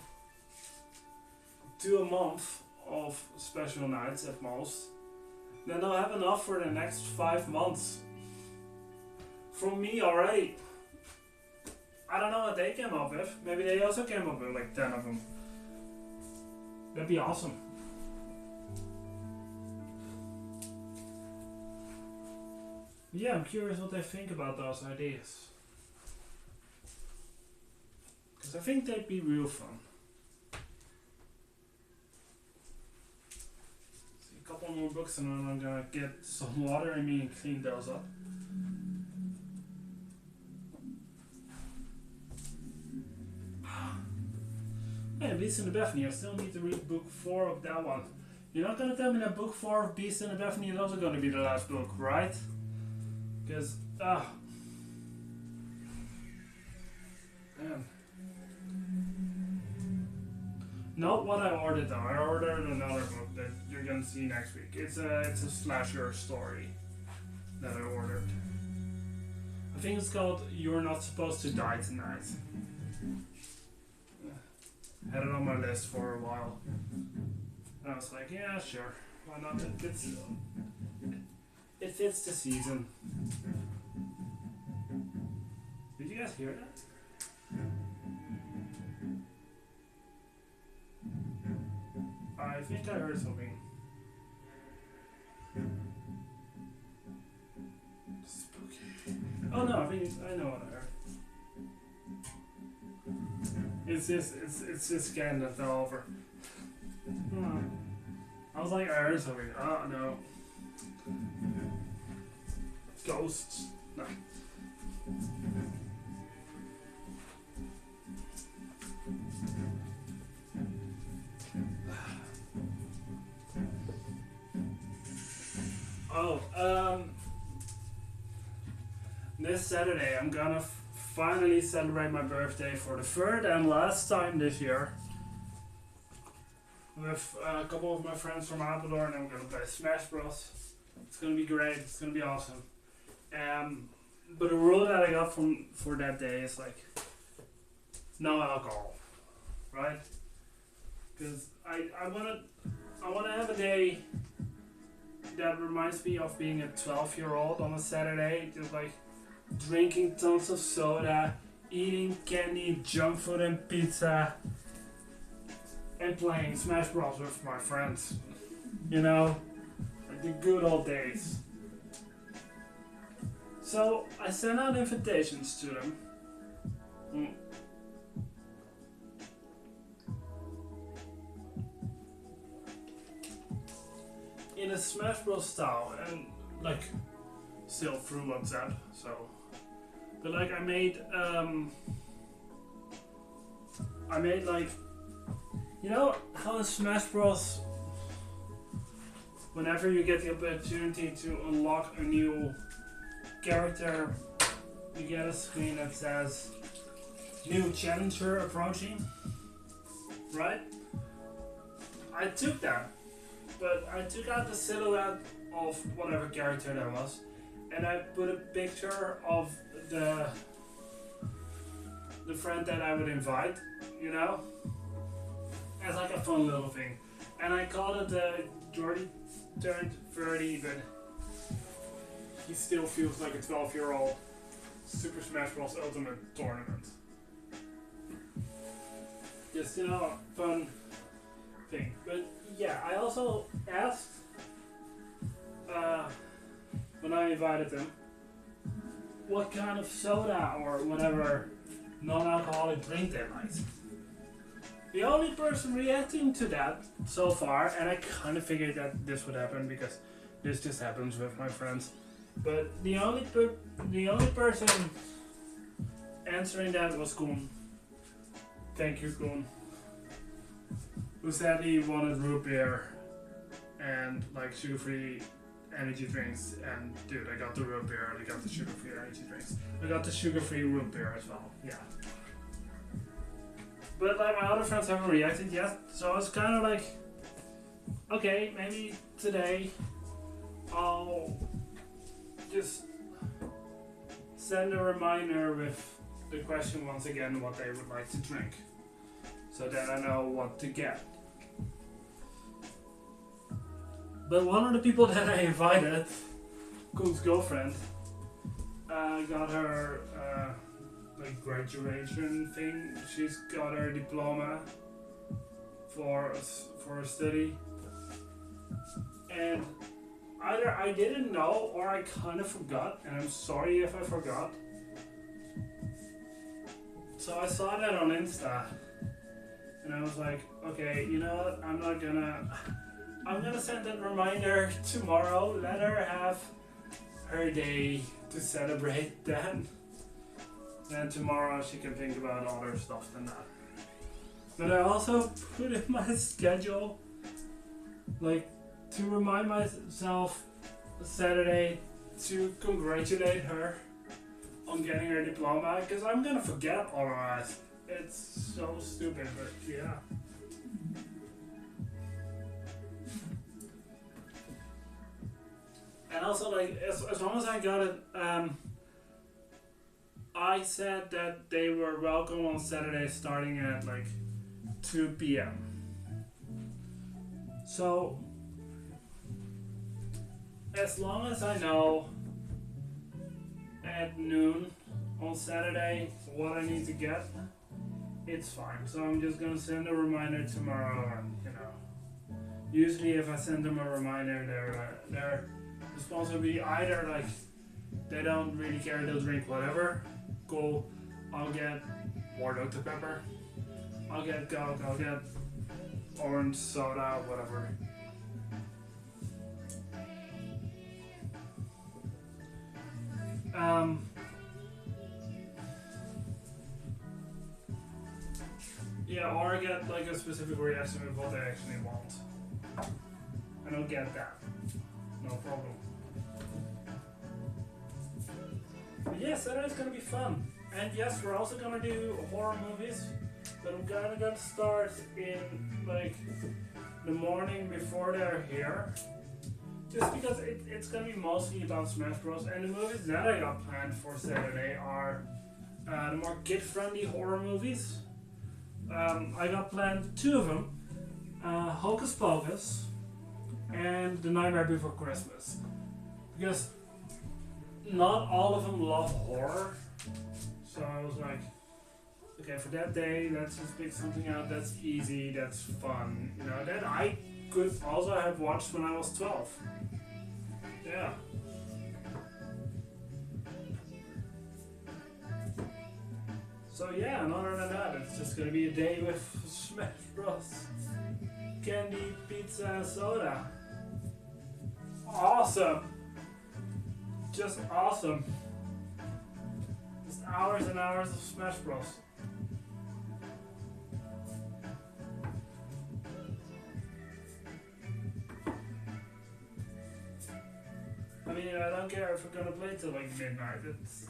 a month of special nights at most. Then they'll have enough for the next 5 months. From me already. I don't know what they came up with. Maybe they also came up with like 10 of them. That'd be awesome. Yeah, I'm curious what they think about those ideas. Because I think they'd be real fun. See, a couple more books and then I'm gonna get some water in me and clean those up. Hey, Beast in the Bethany, I still need to read book 4 of that one. You're not gonna tell me that book 4 of Beast in the Bethany is also gonna be the last book, right? Because, man. Not what I ordered though. I ordered another book that you're gonna see next week. It's a slasher story that I ordered. I think it's called You're Not Supposed to Die Tonight. Had it on my list for a while. And I was like, yeah, sure. Why not? It fits the season. Did you guys hear that? I think I heard something. Spooky. Oh no, I know what I heard. It's this scan that fell over. I was like, I heard something. Oh no. Ghosts. No. This Saturday I'm gonna finally celebrate my birthday for the third and last time this year with a couple of my friends from Apeldoorn, and I'm gonna play Smash Bros. It's gonna be great. It's gonna be awesome. But the rule that I got for that day is like no alcohol, right? Because I wanna have a day that reminds me of being a 12-year-old on a Saturday, just like drinking tons of soda, eating candy, junk food and pizza, and playing Smash Bros with my friends. You know, like the good old days. So I sent out invitations to them. In a Smash Bros style, and like still through WhatsApp, so. But like I made like, you know how in Smash Bros, whenever you get the opportunity to unlock a new character, you get a screen that says new challenger approaching, right? I took that, but I took out the silhouette of whatever character that was, and I put a picture of the friend that I would invite, you know, as like a fun little thing. And I called it Jordy turned 30, but he still feels like a 12-year-old Super Smash Bros. Ultimate tournament. Just, you know, a fun thing. But yeah, I also asked when I invited him what kind of soda or whatever non-alcoholic drink they liked. The only person reacting to that so far, and I kind of figured that this would happen because this just happens with my friends, but the only person answering that was Koen. Thank you, Koen. Who said he wanted root beer and like sugar-free energy drinks, and dude, I got the root beer and I got the sugar-free energy drinks. I got the sugar-free root beer as well, yeah. But like my other friends haven't reacted yet, so it's kind of like, okay, maybe today I'll just send a reminder with the question once again what they would like to drink, so that I know what to get. But one of the people that I invited, Koen's girlfriend, got her like graduation thing. She's got her diploma for a study, and either I didn't know or I kind of forgot, and I'm sorry if I forgot. So I saw that on Insta, and I was like, okay, you know what? I'm gonna send that reminder tomorrow. Let her have her day to celebrate then. And tomorrow she can think about other stuff than that. But I also put in my schedule, like, to remind myself Saturday to congratulate her on getting her diploma, because I'm gonna forget otherwise. It's so stupid, but yeah. And also, like, as long as I got it, I said that they were welcome on Saturday starting at like 2 p.m. So, as long as I know at noon on Saturday what I need to get, it's fine. So I'm just gonna send a reminder tomorrow, and you know, usually if I send them a reminder, their response will be either like they don't really care, they'll drink whatever. Cool, I'll get more Dr. Pepper, I'll get Coke, I'll get orange soda, whatever. Yeah, or I get like a specific reaction with what they actually want. I don't get that. No problem. But yeah, Saturday's gonna be fun. And yes, we're also gonna do horror movies, but I'm gonna start in like the morning before they're here. Just because it's gonna be mostly about Smash Bros. And the movies that I got planned for Saturday are the more kid-friendly horror movies. I got planned 2 of them, Hocus Pocus and The Nightmare Before Christmas. Because not all of them love horror, so I was like, okay, for that day, let's just pick something out that's easy, that's fun, you know, that I could also have watched when I was 12. Yeah. So yeah, and other than that, it's just gonna be a day with Smash Bros. Candy, pizza, and soda. Awesome! Just awesome. Just hours and hours of Smash Bros. I mean, I don't care if we're gonna play till like midnight, it's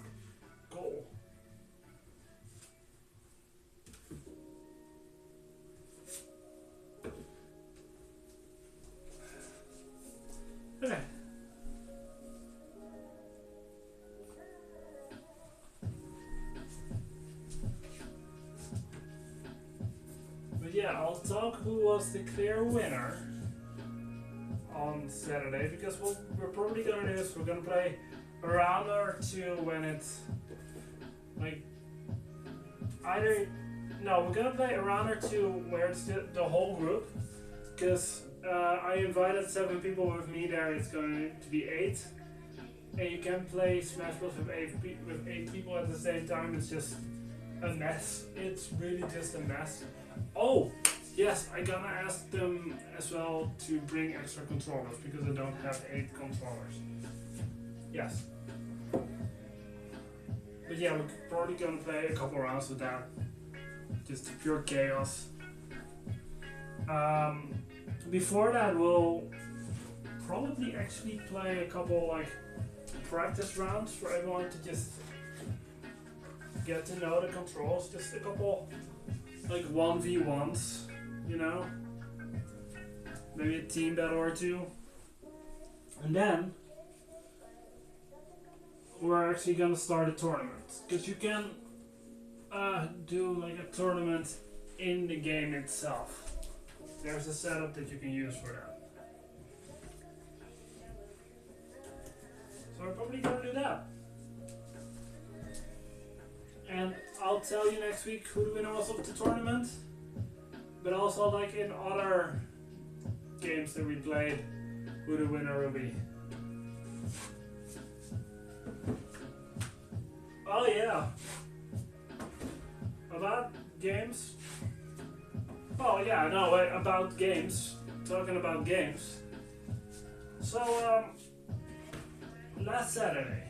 cool. Okay, I'll talk who was the clear winner on Saturday, because we're probably gonna do this. We're gonna play a round or two when it's like we're gonna play a round or two where it's the whole group, because I invited 7 people with me there. It's going to be 8, and you can play Smash Bros with 8 people at the same time. It's just a mess. It's really just a mess. Oh yes, I gonna ask them as well to bring extra controllers, because I don't have 8 controllers. Yes. But yeah, we're probably gonna play a couple rounds with that. Just pure chaos. Before that, we'll probably actually play a couple like practice rounds for everyone to just get to know the controls. Just a couple like 1v1s, you know? Maybe a team battle or two. And then we're actually gonna start a tournament, because you can do like a tournament in the game itself. There's a setup that you can use for that. So we're probably gonna do that. And I'll tell you next week who the winner was of the tournament, but also like in other games that we played, who the winner will be. Oh yeah. About games? Oh yeah, no, about games. Talking about games. So, last Saturday,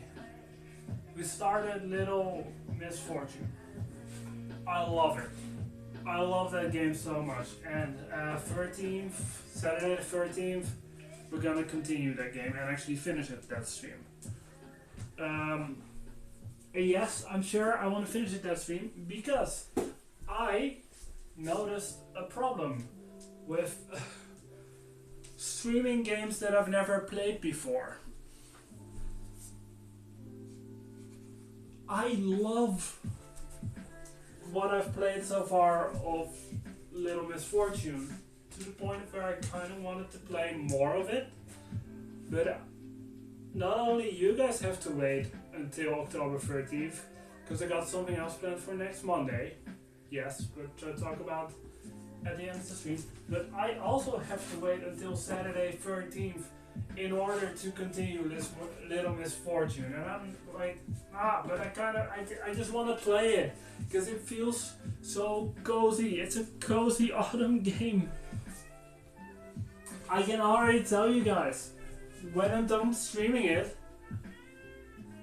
we started Little Misfortune. I love it. I love that game so much. And 13th, Saturday the 13th, we're gonna continue that game and actually finish it, that stream. Yes, I'm sure I want to finish it that stream, because I noticed a problem with streaming games that I've never played before. I love what I've played so far of Little Misfortune, to the point where I kind of wanted to play more of it, but not only you guys have to wait until October 13th, because I got something else planned for next Monday. Yes, which I'll talk about at the end of the stream. But I also have to wait until Saturday 13th in order to continue this Little Misfortune. And I'm like, but I just want to play it, because it feels so cozy. It's a cozy autumn game. I can already tell you guys, when I'm done streaming it,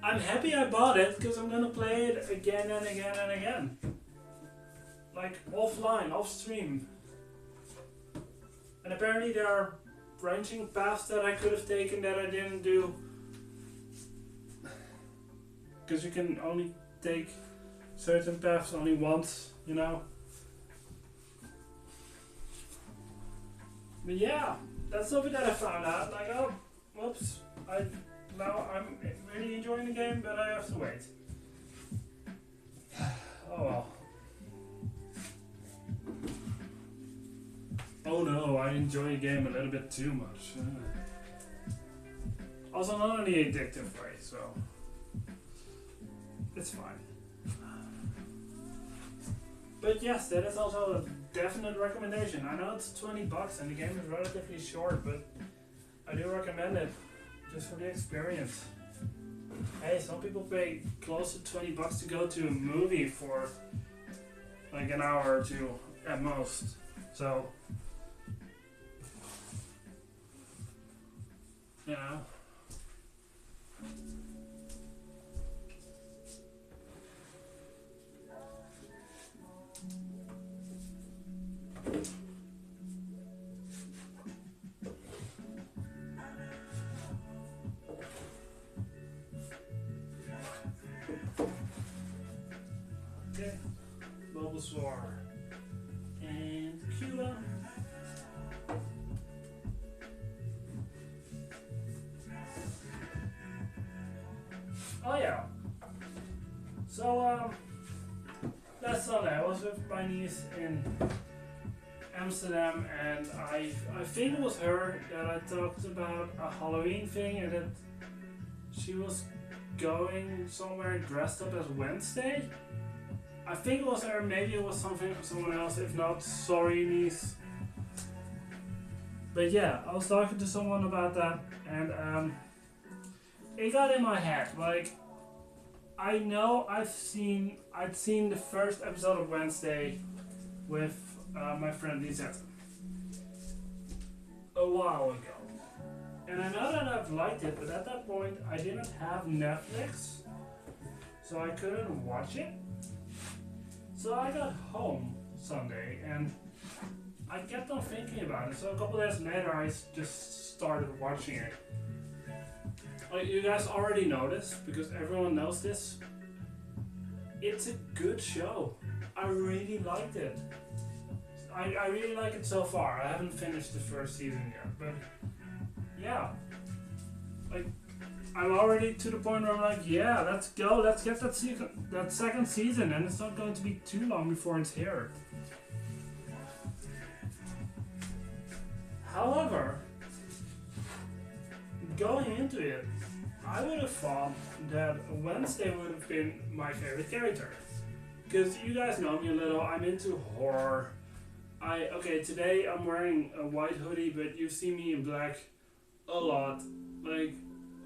I'm happy I bought it, because I'm gonna play it again and again and again. Like offline, off stream. And apparently there are branching paths that I could have taken that I didn't do. Because you can only take certain paths only once, you know. But yeah, that's something that I found out. Like, oh, whoops, now I'm really enjoying the game, but I have to wait. Oh well. Oh no, I enjoy a game a little bit too much. Also not in the addictive way, so it's fine. But yes, that is also a definite recommendation. I know it's $20 and the game is relatively short, but I do recommend it just for the experience. Hey, some people pay close to $20 to go to a movie for like an hour or two at most. So, you know. Okay, Bulbasaur and Cuba. Oh yeah. So last Sunday I was with my niece in Amsterdam, and I think it was her that I talked about a Halloween thing, and that she was going somewhere dressed up as Wednesday. I think it was her. Maybe it was someone else. If not, sorry, niece. But yeah, I was talking to someone about that, and it got in my head. Like, I know I'd seen the first episode of Wednesday with my friend Lisette a while ago, and I know that I've liked it, but at that point I didn't have Netflix, so I couldn't watch it. So I got home Sunday and I kept on thinking about it. So a couple days later, I just started watching it. Like you guys already noticed, because everyone knows this. It's a good show. I really liked it. I really like it so far. I haven't finished the first season yet, but yeah. Like, I'm already to the point where I'm like, yeah, let's go, let's get that second season, and it's not going to be too long before it's here. However, going into it, I would have thought that Wednesday would have been my favorite character. Because you guys know me a little, I'm into horror. Okay, today I'm wearing a white hoodie, but you see me in black a lot. Like,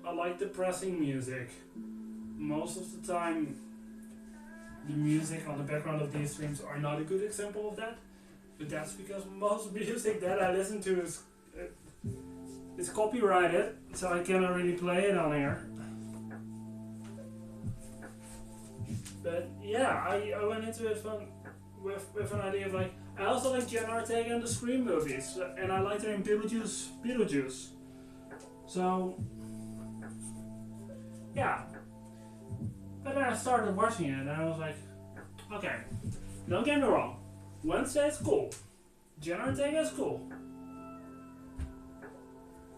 I like depressing music. Most of the time, the music on the background of these streams are not a good example of that. But that's because most music that I listen to is copyrighted, so I cannot really play it on here. But yeah, I went into it with an idea of like, I also like Jenna Ortega and the Scream movies, and I liked her in Beetlejuice. So yeah. But then I started watching it and I was like, okay, don't get me wrong, Wednesday is cool, Jenna Ortega is cool,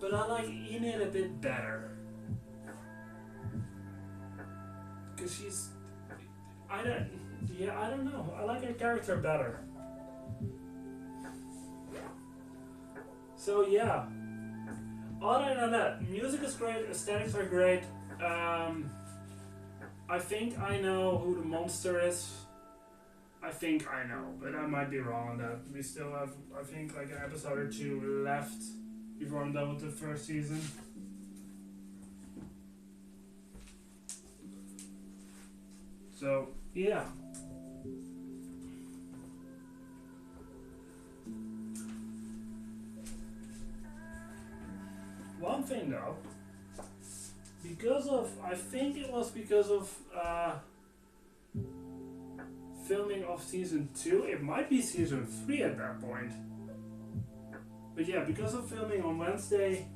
but I like Enid a bit better. Cause she's, I don't know, I like her character better. So yeah, other than that, music is great, aesthetics are great. I think I know who the monster is. I think I know, but I might be wrong on that. We still have, I think, like an episode or two left before I'm done with the first season. So, yeah. One thing though, I think it was because of filming of season 2, it might be season 3 at that point. But yeah, because of filming on Wednesday,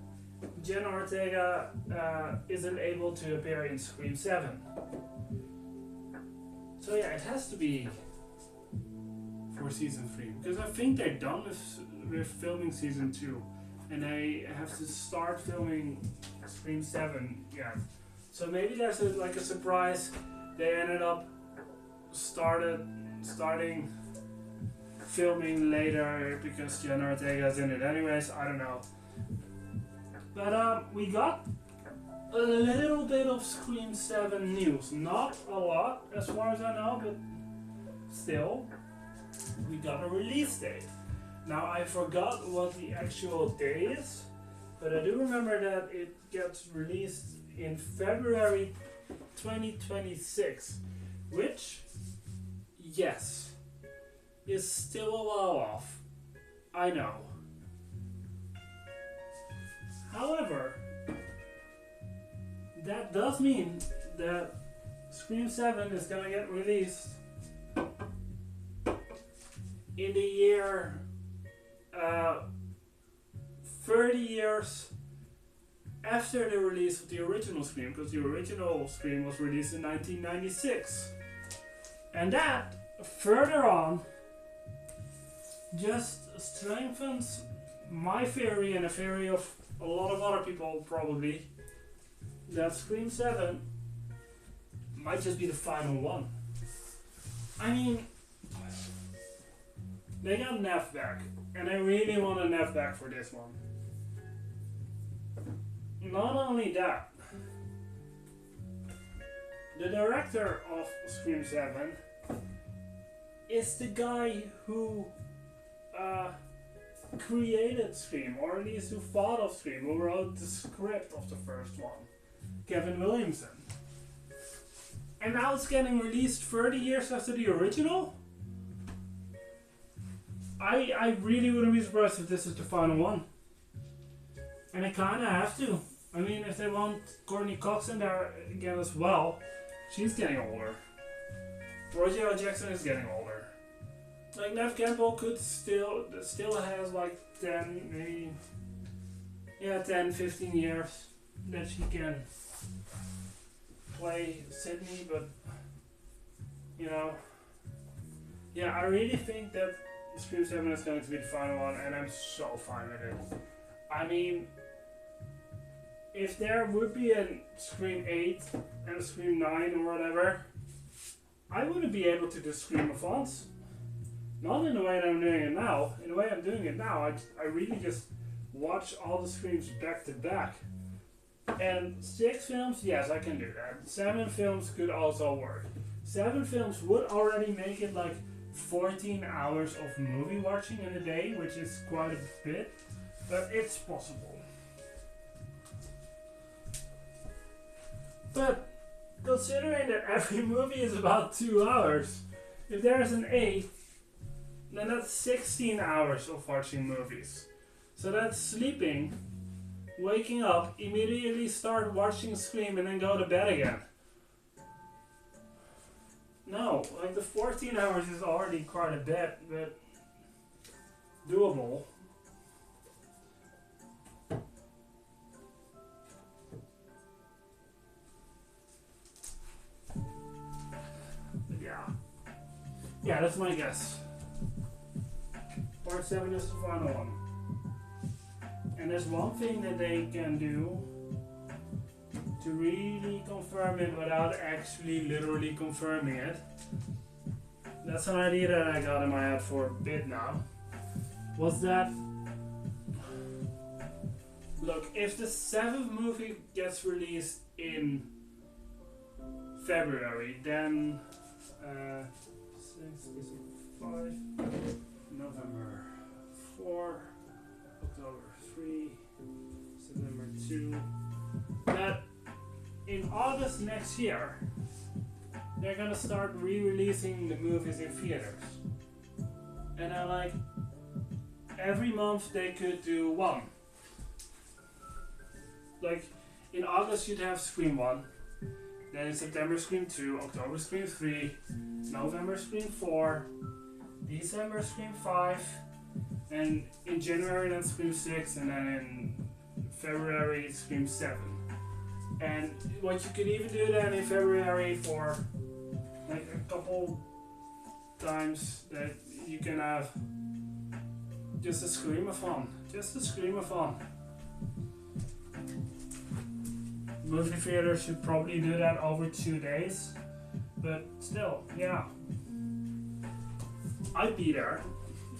Jenna Ortega isn't able to appear in Scream 7. So yeah, it has to be for season 3, because I think they're done with filming season 2. And they have to start filming Scream 7, yeah. So maybe there's a surprise. They ended up starting filming later because Jenna Ortega's in it anyways, I don't know. But we got a little bit of Scream 7 news. Not a lot as far as I know, but still, we got a release date. Now I forgot what the actual day is, but I do remember that it gets released in February 2026, which, yes, is still a while off. I know. However, that does mean that Scream 7 is gonna get released in the year 30 years after the release of the original Scream, because the original Scream was released in 1996. And that, further on, just strengthens my theory and the theory of a lot of other people probably, that Scream 7 might just be the final one. I mean, they got Neff back, And I really want a Nev back for this one. Not only that, the director of Scream 7 is the guy who created Scream, or at least who thought of Scream, who wrote the script of the first one, Kevin Williamson. And now it's getting released 30 years after the original? I really wouldn't be surprised if this is the final one. And I kinda have to. I mean, if they want Courtney Cox in there again as well, she's getting older. Roger L. Jackson is getting older. Like, Neve Campbell could still has like 10, maybe, 10, 15 years that she can play Sydney, but, I really think that Scream 7 is going to be the final one, and I'm so fine with it. I mean, if there would be a Scream 8 and a Scream 9 or whatever, I wouldn't be able to do Scream-a-thons. Not in the way that I'm doing it now. In the way I'm doing it now, I really just watch all the Screams back to back. And 6 films, yes, I can do that. 7 films could also work. 7 films would already make it like 14 hours of movie watching in a day, which is quite a bit, but it's possible. But considering that every movie is about 2 hours, if there's an 8, then that's 16 hours of watching movies. So that's sleeping, waking up, immediately start watching Scream, and then go to bed again. No, like the 14 hours is already quite a bit, but doable. But yeah, that's my guess. Part 7 is the final one. And there's one thing that they can do to really confirm it without actually literally confirming it. That's an idea that I got in my head for a bit now. Was that, look, if the 7th movie gets released in February, then 6 is 5, November 4, October 3, September 2, that in August next year, they're gonna start re-releasing the movies in theaters. And I'm like, every month they could do one. Like, in August you'd have Scream 1, then in September Scream 2, October Scream 3, November Scream 4, December Scream 5, and in January then Scream 6, and then in February Scream 7. And what you could even do then in February for like a couple times that you can have just a Scream-a-thon. Just a Scream-a-thon. Movie theaters should probably do that over 2 days, but still, yeah. I'd be there.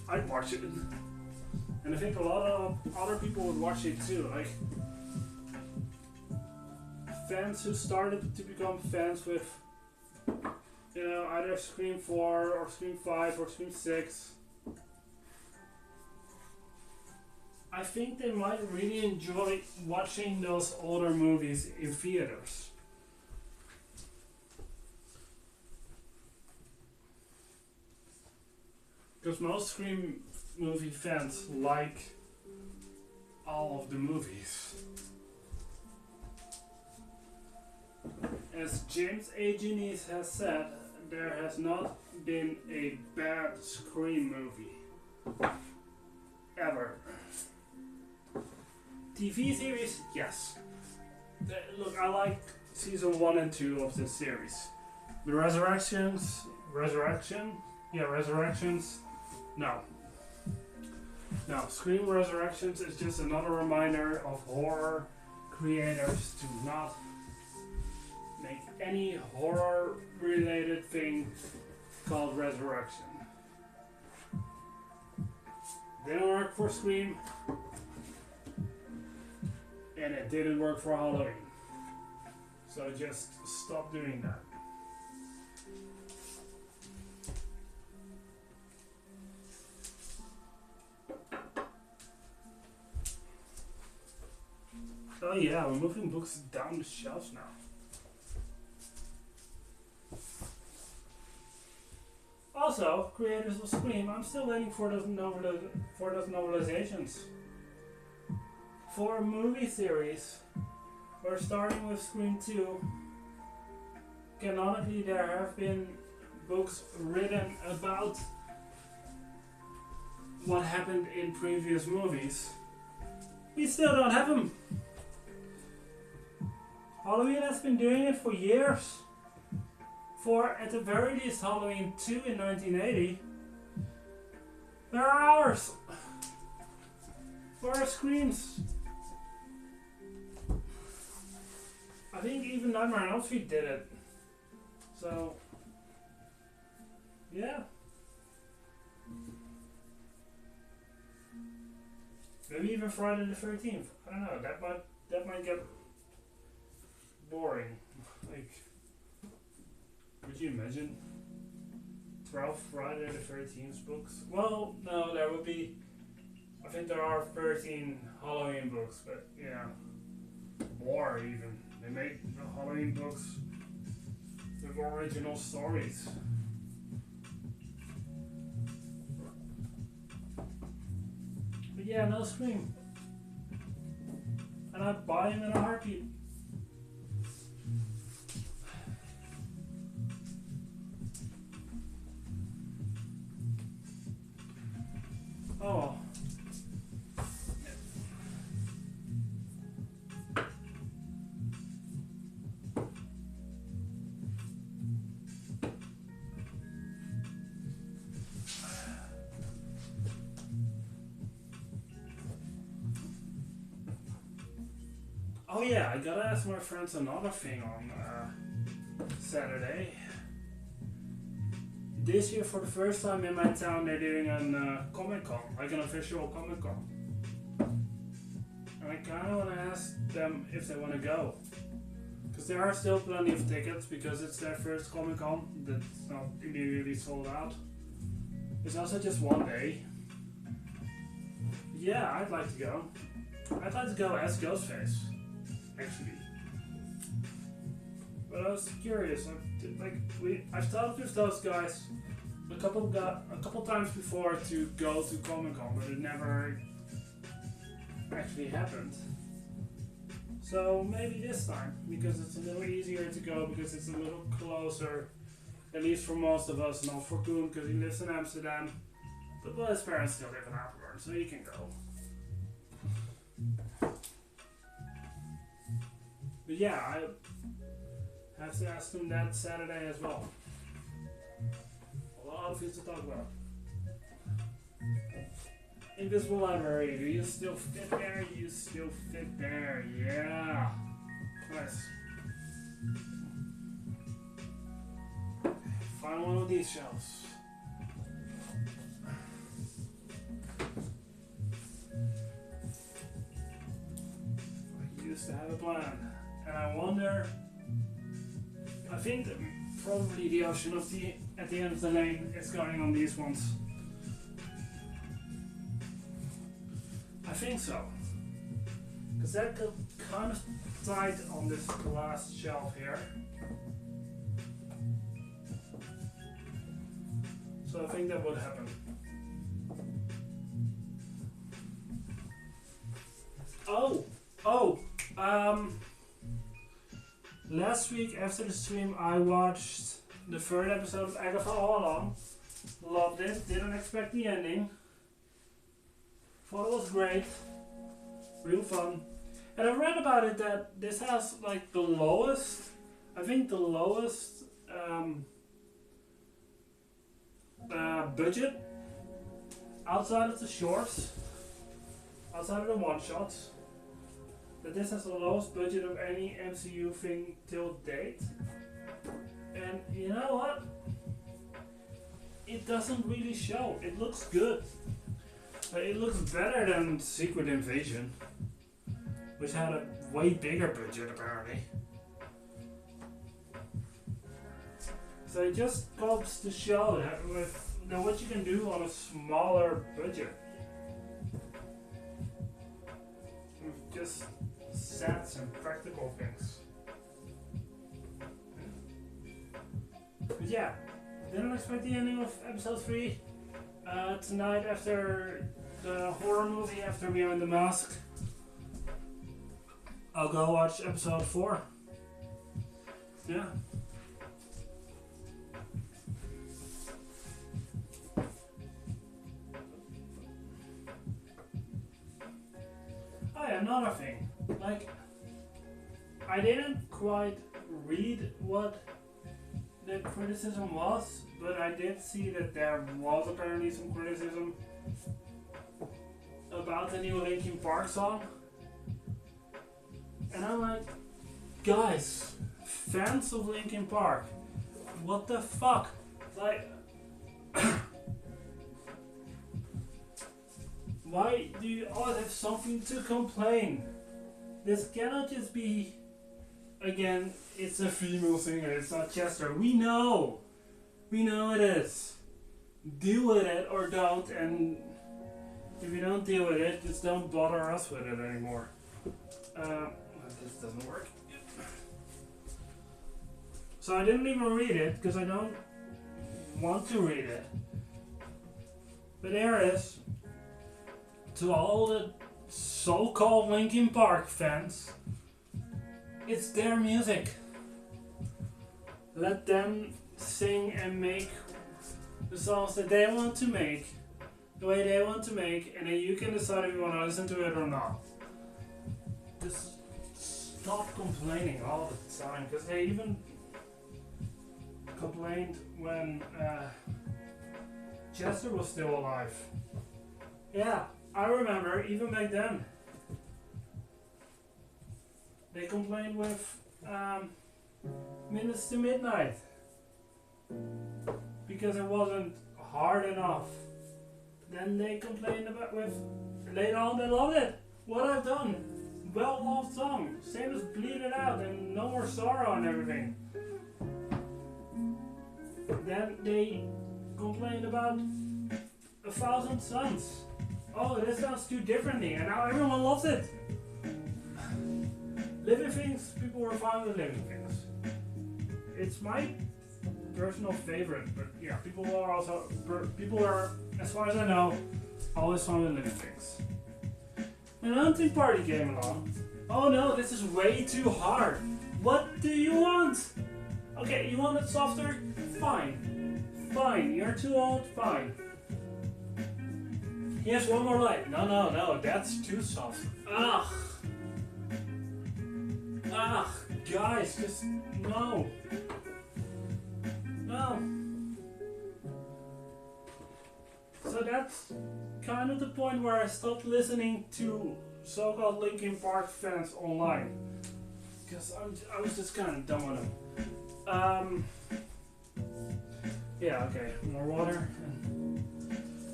I'd watch it. And I think a lot of other people would watch it too. Like, fans who started to become fans with, either Scream 4 or Scream 5 or Scream 6. I think they might really enjoy watching those older movies in theaters. Because most Scream movie fans like all of the movies. As James A. Genies has said, there has not been a bad Scream movie. Ever. TV series? Yes. Look, I like season 1 and 2 of this series. The Resurrections? No. No, Scream Resurrections is just another reminder of horror creators to not make any horror related thing called resurrection. Didn't work for Scream, and it didn't work for Halloween. So just stop doing that. Oh yeah, we're moving books down the shelves now. Also, creators of Scream, I'm still waiting for those novelizations. For a movie series, we're starting with Scream 2. Canonically, there have been books written about what happened in previous movies. We still don't have them. Halloween has been doing it for years. For at the very least Halloween 2 in 1980. There are ours. For our Screams. I think even Nightmare on Elm Street did it. So, yeah. Maybe even Friday the 13th. I don't know. That might get boring. Like, could you imagine 12 Friday the 13th books? Well, no, there would be. I think there are 13 Halloween books, but yeah, more even. They make the Halloween books with original stories. But yeah, no Scream. And I'd buy him in a heartbeat. Oh. Oh yeah, I gotta ask my friends another thing on Saturday. This year, for the first time in my town, they're doing a Comic Con, like an official Comic Con. And I kind of want to ask them if they want to go. Because there are still plenty of tickets, because it's their first Comic Con that's not immediately sold out. It's also just one day. Yeah, I'd like to go. I'd like to go as Ghostface, actually. But I was curious, I've talked with those guys a couple times before to go to Comic Con, but it never actually happened. So maybe this time, because it's a little easier to go, because it's a little closer, at least for most of us, not for Koen, because he lives in Amsterdam, but well, his parents still live in Apeldoorn, so he can go. But yeah, I have to ask him that Saturday as well. A lot of things to talk about. Invisible Library, do you still fit there? You still fit there, yeah. Nice. Find one of these shelves. I used to have a plan, and I wonder. I think that probably the Ocean of the at the end of the lane is going on these ones. I think so. Because that got kind of tight on this last shelf here. So I think that would happen. Last week after the stream I watched the third episode of Agatha All Along. Loved it, didn't expect the ending. Thought it was great. Real fun. And I read about it that this has like the lowest, I think the lowest budget outside of the shorts, outside of the one-shots. That this has the lowest budget of any MCU thing till date. And you know what? It doesn't really show. It looks good. It looks better than Secret Invasion, which had a way bigger budget apparently. So it just goes to show that with what you can do on a smaller budget. With just sets and practical things. But yeah, didn't expect the ending of episode 3. Tonight after the horror movie, after Behind the Mask, I'll go watch episode 4. Yeah. Oh yeah, another thing. Like, I didn't quite read what the criticism was, but I did see that there was apparently some criticism about the new Linkin Park song. And I'm like, guys, fans of Linkin Park, what the fuck? Like, why do you always have something to complain? This cannot just be, again, it's a female singer, it's not Chester. We know it is. Deal with it or don't, and if you don't deal with it, just don't bother us with it anymore. This doesn't work. So I didn't even read it because I don't want to read it. But there is, to all the so-called Linkin Park fans, it's their music. Let them sing and make the songs that they want to make, the way they want to make, and then you can decide if you want to listen to it or not. Just stop complaining all the time, because they even complained when Chester was still alive. Yeah, I remember, even back then. They complained with Minutes to Midnight because it wasn't hard enough. Then they complained about with later on they loved it. What I've done, well loved song, same as Bleed It Out and No More Sorrow and everything. Then they complained about 1,000 Suns. Oh, this sounds too differently, and now everyone loves it. Living Things, people were fine with Living Things. It's my personal favorite, but yeah, people are, as far as I know, always fine with Living Things. And Hunting Party came along. Oh no, this is way too hard. What do you want? Okay, you want it softer? Fine. Fine, you're too old? Fine. Here's One More Light. No, that's too soft. Ugh, guys, just no. So that's kind of the point where I stopped listening to so-called Linkin Park fans online, because I was just kind of done with them. Yeah, okay, more water.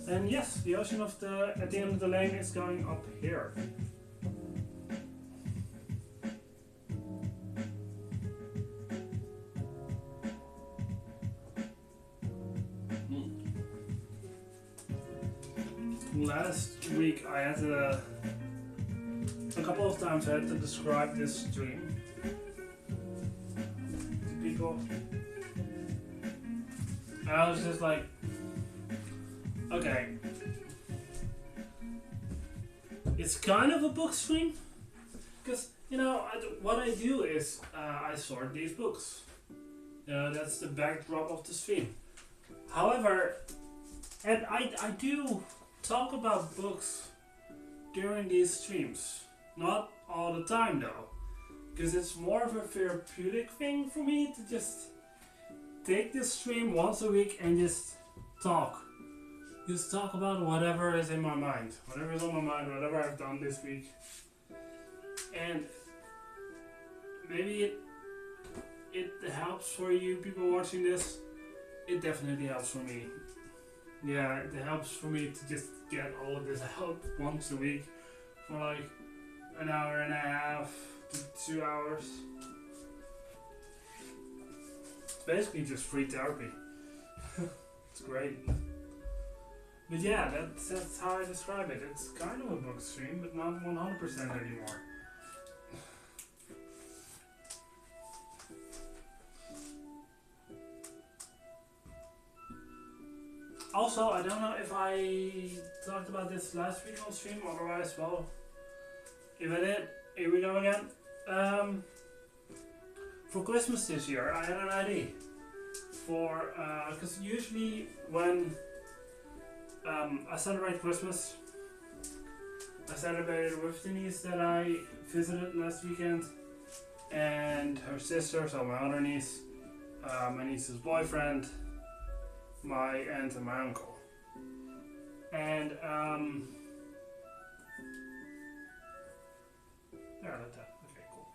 And yes, the ocean at the end of the lane is going up here. Last week I had a couple of times I had to describe this stream to people. I was just like, okay, it's kind of a book stream, because what I do is I sort these books. That's the backdrop of the stream. However, and I do talk about books during these streams, not all the time though, because it's more of a therapeutic thing for me to just take this stream once a week and just talk about whatever is in my mind, whatever is on my mind, whatever I've done this week. And maybe it helps for you people watching this. It definitely helps for me. Yeah, it helps for me to just get all of this out once a week for like an hour and a half to 2 hours. It's basically just free therapy. It's great. But yeah, that's how I describe it. It's kind of a book stream, but not 100% anymore. Also, I don't know if I talked about this last week on stream, otherwise, well, if I did, here we go again. For Christmas this year, I had an idea for, because usually when I celebrate Christmas, I celebrated with Denise that I visited last weekend, and her sister, so my other niece, my niece's boyfriend, my aunt and my uncle. And yeah, like that. Okay, cool.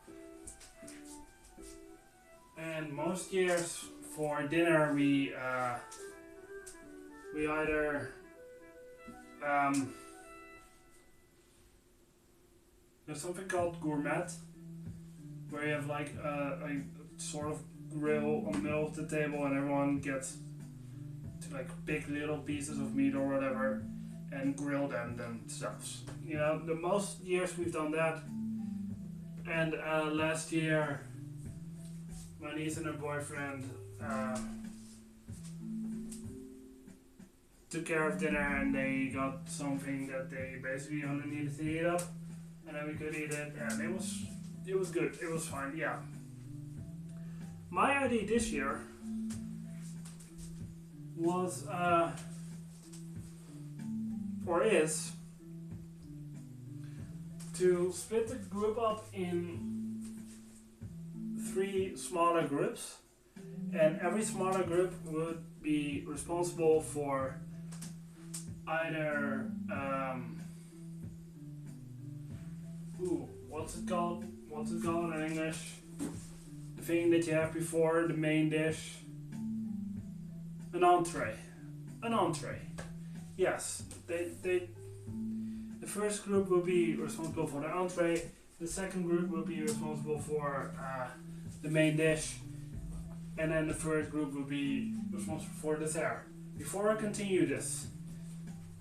And most years for dinner we either there's something called gourmet, where you have like a sort of grill on the middle of the table and everyone gets to like pick little pieces of meat or whatever and grill them themselves. You know, the most years we've done that. And last year my niece and her boyfriend took care of dinner, and they got something that they basically only needed to heat up, and then we could eat it, and it was good. It was fine, yeah. My idea this year was or is to split the group up in 3 smaller groups, and every smaller group would be responsible for either what's it called in English? The thing that you have before the main dish. An entree. Yes, the first group will be responsible for the entree. The second group will be responsible for the main dish, and then the third group will be responsible for dessert. Before I continue this,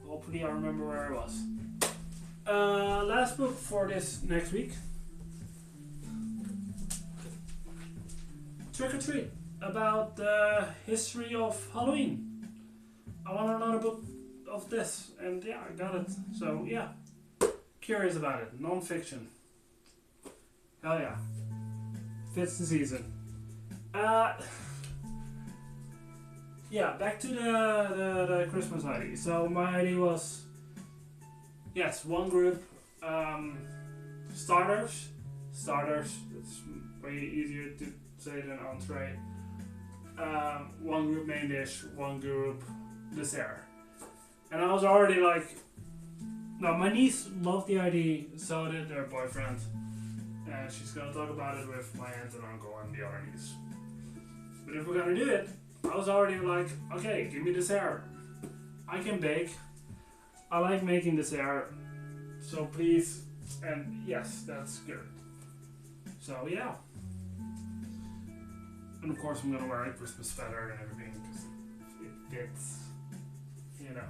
hopefully I remember where I was. Last book for this next week. Trick or Treat, about the history of Halloween. I want another book of this, and yeah, I got it. So yeah, curious about it. Non-fiction. Hell yeah, fits the season. Yeah, back to the Christmas idea. So my idea was, yes, one group, starters. It's way easier to say than entree. One group main dish, one group dessert. And I was already like, no, my niece loved the idea, so did her boyfriend. And she's gonna talk about it with my aunt and uncle and the other niece. But if we're gonna do it, I was already like, okay, give me dessert. I can bake. I like making dessert. So please, and yes, that's good. So yeah. And of course I'm gonna wear a Christmas sweater and everything because it fits, you know.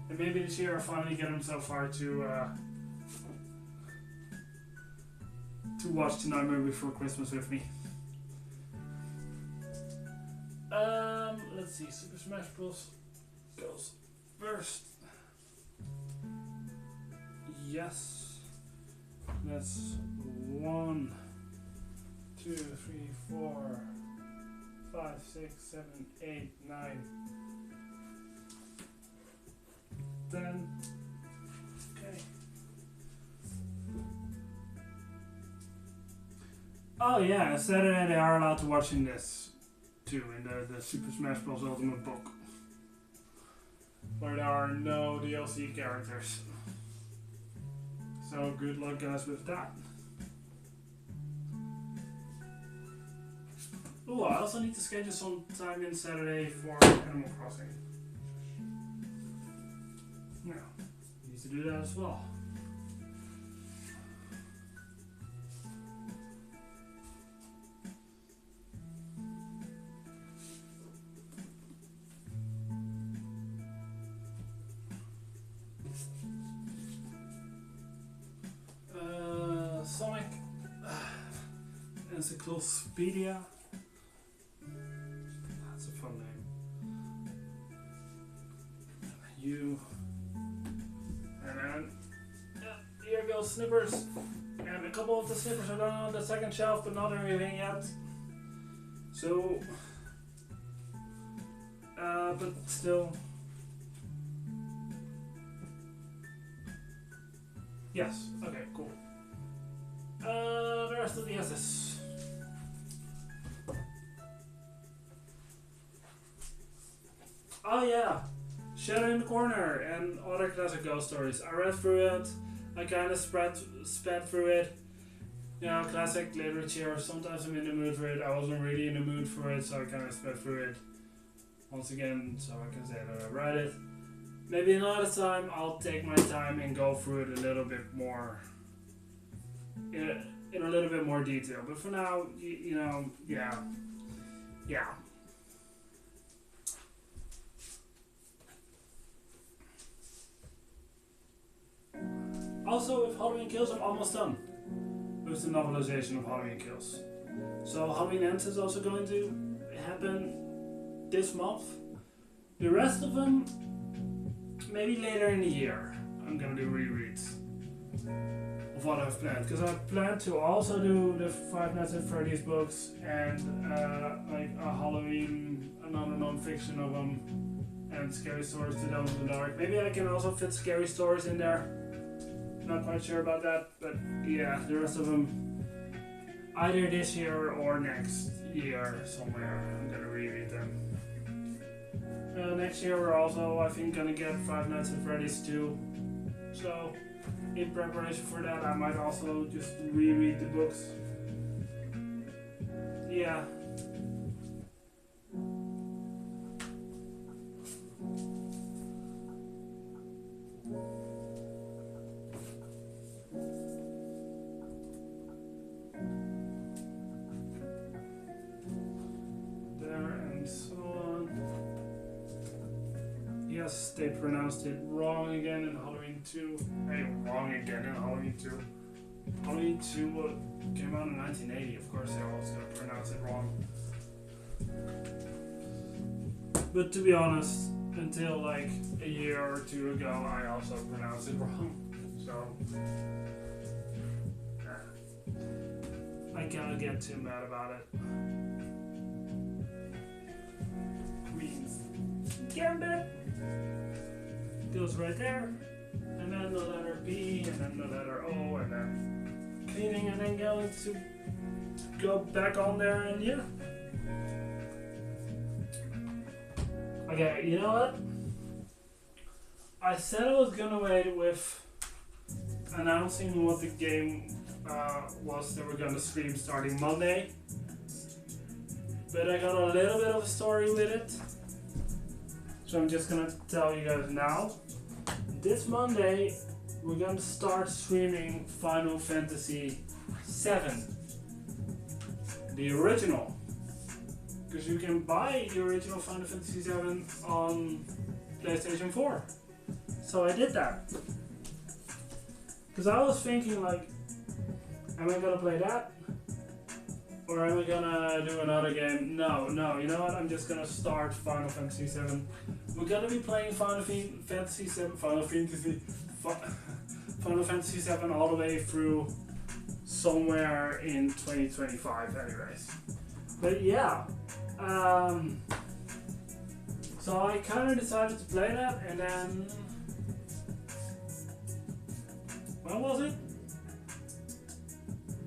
And maybe this year I finally get him so far to watch The Nightmare Before Christmas with me. Let's see, Super Smash Bros. Goes first. Yes. That's 1, 2, 3, 4, 5, 6, 7, 8, 9, 10. Okay. Oh yeah, Saturday they are allowed to watch in this too, in the Super Smash Bros. Ultimate book, where there are no DLC characters. So good luck guys with that. Oh, I also need to schedule some time in Saturday for Animal Crossing. Yeah, need to do that as well. Sonic Encyclopedia. That's a fun name. You. And then, here goes Snippers. And a couple of the Snippers are done on the second shelf, but not everything yet. So, but still. Yes, okay, cool. The rest of the SS. Oh yeah, Shadow in the Corner and other classic ghost stories. I read through it. I kind of sped through it. You know, classic literature. Sometimes I'm in the mood for it. I wasn't really in the mood for it, so I kind of sped through it. Once again, so I can say that I read it. Maybe another time I'll take my time and go through it a little bit more. In a little bit more detail. But for now, you know, yeah. Also, with Halloween Kills, I'm almost done with the novelization of Halloween Kills. So Halloween Ends is also going to happen this month. The rest of them, maybe later in the year, I'm gonna do rereads of what I've planned. Because I plan to also do the Five Nights at Freddy's books and like a Halloween, another non-fiction of them, and Scary Stories to Tell in the Dark. Maybe I can also fit Scary Stories in there. Not quite sure about that, but yeah, the rest of them either this year or next year somewhere. I'm gonna reread them. Next year we're also, I think, gonna get Five Nights at Freddy's 2. So, in preparation for that, I might also just reread the books. Yeah. Yes, they pronounced it wrong again in Halloween 2. Hey, wrong again in Halloween 2. Halloween 2 came out in 1980, of course they're always going to pronounce it wrong. But to be honest, until like a year or two ago, I also pronounced it wrong. So, I cannot get too mad about it. Queen's Gambit goes right there, and then the letter B, and then the letter O, and then cleaning, and then going to go back on there, and yeah. Okay, you know what? I said I was gonna wait with announcing what the game was that we're gonna stream starting Monday, but I got a little bit of a story with it. So I'm just gonna tell you guys now. This Monday, we're gonna start streaming Final Fantasy VII, the original, because you can buy the original Final Fantasy VII on PlayStation 4. So I did that, because I was thinking like, am I gonna play that? Or am I gonna do another game? No, you know what? I'm just gonna start Final Fantasy VII. We're gonna be playing Final Fantasy VII all the way through somewhere in 2025 anyways. But yeah, so I kind of decided to play that, and then, when was it?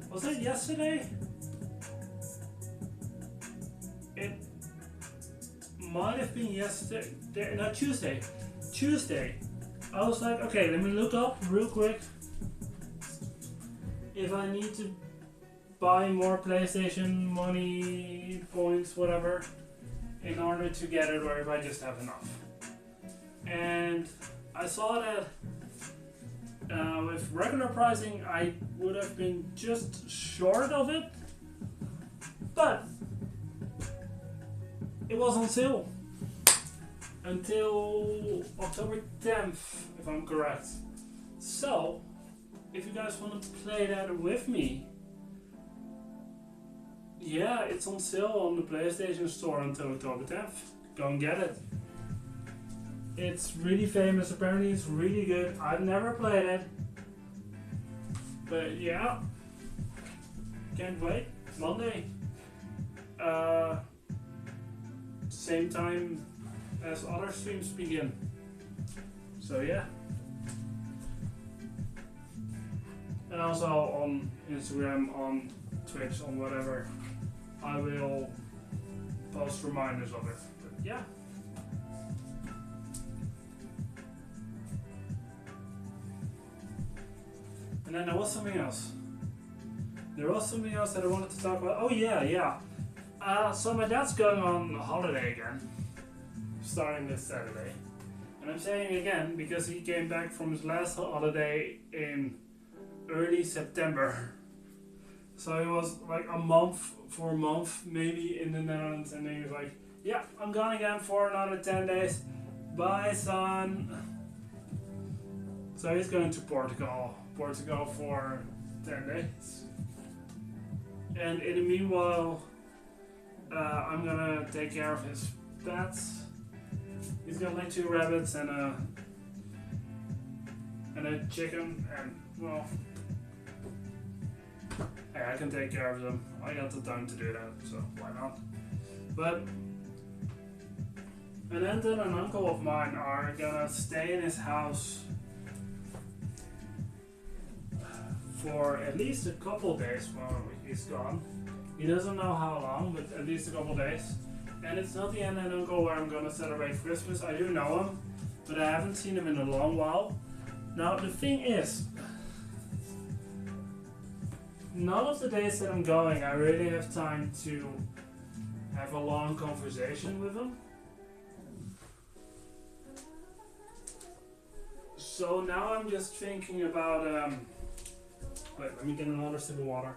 Was it yesterday? It might have been yesterday, no, Tuesday. I was like, okay, let me look up real quick if I need to buy more PlayStation money, points, whatever, in order to get it, or if I just have enough. And I saw that with regular pricing I would have been just short of it, but it was on sale until October 10th, if I'm correct. So, if you guys want to play that with me, yeah, it's on sale on the PlayStation Store until October 10th. Go and get it. It's really famous, apparently it's really good. I've never played it. But yeah, can't wait. Monday. Same time as other streams begin. So yeah. And also on Instagram, on Twitch, on whatever, I will post reminders of it. But yeah. And then there was something else. There was something else that I wanted to talk about. Oh yeah. So my dad's going on holiday again, starting this Saturday. And I'm saying again because he came back from his last holiday in early September. So it was like a month maybe in the Netherlands, and then he was like, yeah, I'm gone again for another 10 days. Bye, son. So he's going to Portugal for 10 days. And in the meanwhile, I'm gonna take care of his pets. He's got like 2 rabbits and a chicken, and well, hey, I can take care of them. I got the time to do that, so why not? But an aunt and an uncle of mine are gonna stay in his house for at least a couple days while he's gone. He doesn't know how long, but at least a couple days. And it's not the aunt and uncle where I'm gonna celebrate Christmas. I do know him, but I haven't seen him in a long while. Now the thing is, none of the days that I'm going, I really have time to have a long conversation with him. So now I'm just thinking about, wait, let me get another sip of water.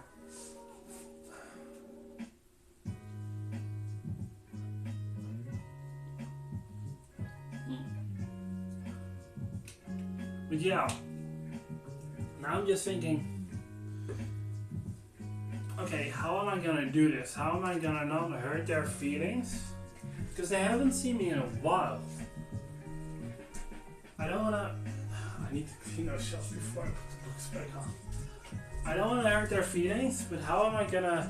But yeah, now I'm just thinking, okay, how am I gonna do this? How am I gonna not hurt their feelings? Because they haven't seen me in a while. I don't wanna, I need to clean those shelves before I put the books back on. I don't wanna hurt their feelings, but how am I gonna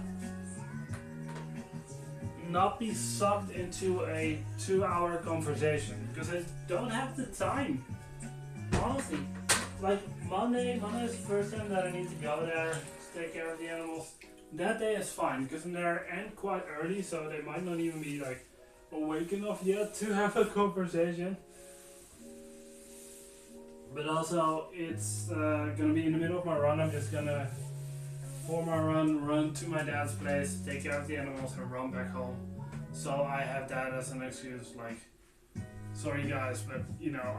not be sucked into a 2-hour conversation? Because I don't have the time. Honestly, like Monday is the first time that I need to go there to take care of the animals. That day is fine because I'm there and quite early, so they might not even be like awake enough yet to have a conversation. But also, it's gonna be in the middle of my run. I'm just gonna, for my run to my dad's place, take care of the animals, and run back home. So I have that as an excuse, like, sorry guys, but you know,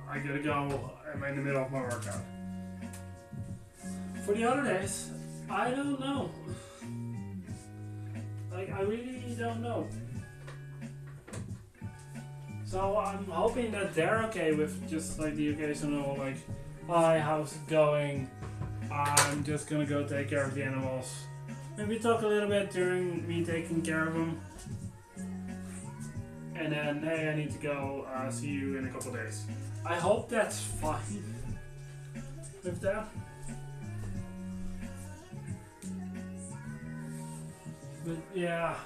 I gotta go. I'm in the middle of my workout. For the other days, I don't know. Like, I really don't know. So I'm hoping that they're okay with just like the occasional like, hi, how's it going? I'm just gonna go take care of the animals. Maybe talk a little bit during me taking care of them. And then, hey, I need to go, see you in a couple days. I hope that's fine with that. But yeah.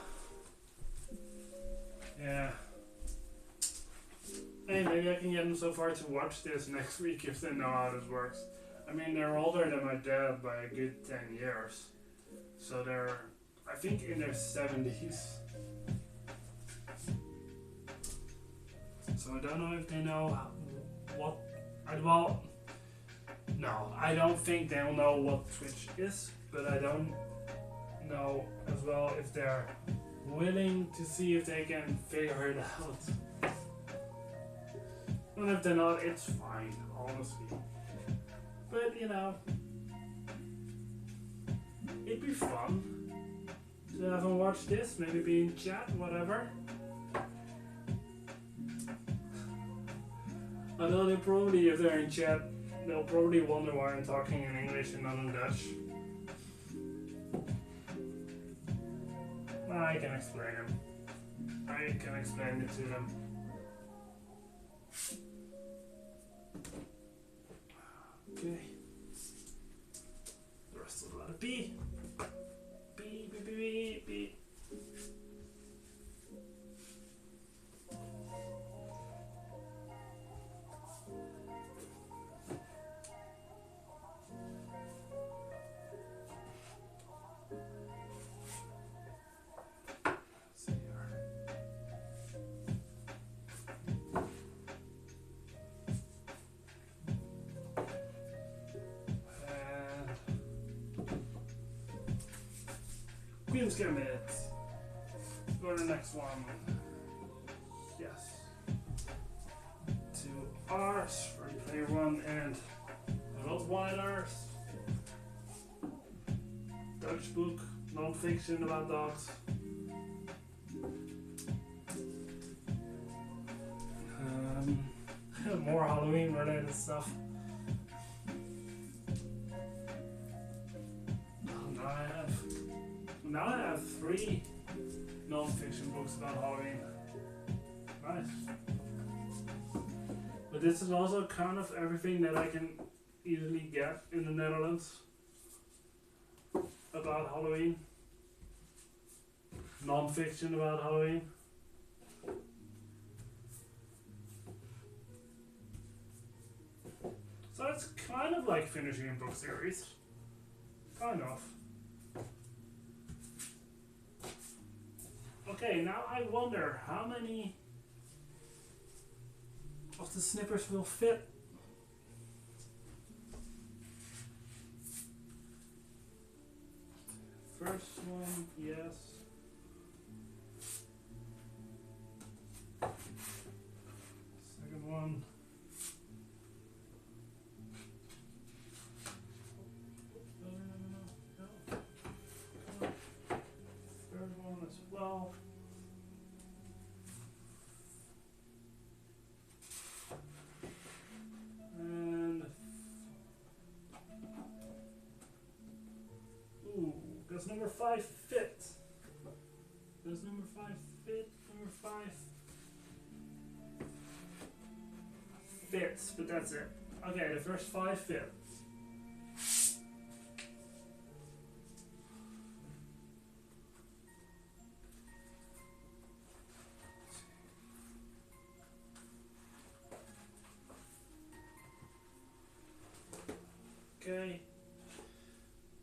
Hey, maybe I can get them so far to watch this next week if they know how this works. I mean, they're older than my dad by a good 10 years. So they're, I think, in their 70s. So I don't know if they know well, no, I don't think they'll know what Twitch is, but but I don't know as well if they're willing to see if they can figure it out. And if they're not, it's fine, honestly. But you know, it'd be fun to have them watch this, maybe be in chat, whatever. I know they probably, if they're in chat, they'll probably wonder why I'm talking in English and not in Dutch. I can explain them. I can explain it to them. Okay. The rest of the letter B. B, B, B, B, B. Queen's Gambit. Go to the next one. Yes. 2 R's for player 1 and Rottweilers. Dutch book, non-fiction about dogs. More Halloween related stuff. Now I have 3 non-fiction books about Halloween. Nice. But this is also kind of everything that I can easily get in the Netherlands about Halloween. Non-fiction about Halloween. So it's kind of like finishing a book series. Kind of. Okay, now I wonder how many of the snippers will fit. First one, yes. Second one. Third one as well. And does number 5 fit? Does number 5 fit? Number 5 fits, but that's it. Okay, the first 5 fit. Okay,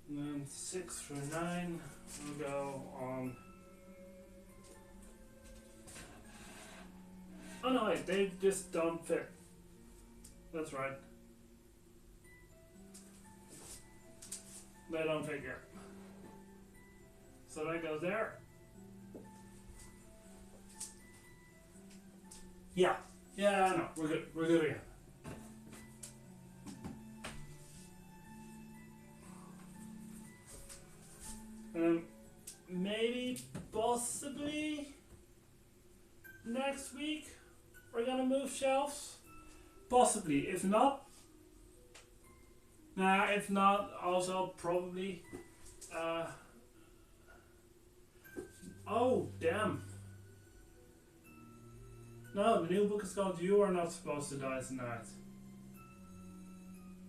and then 6 through 9 will go on. Oh no, wait, they just don't fit. That's right. They don't fit yet. So that goes there. Yeah. Yeah, no, we're good. We're good again. Maybe, possibly, next week we're gonna move shelves. Possibly, if not, also probably. Oh damn! No, the new book is called "You Are Not Supposed to Die Tonight."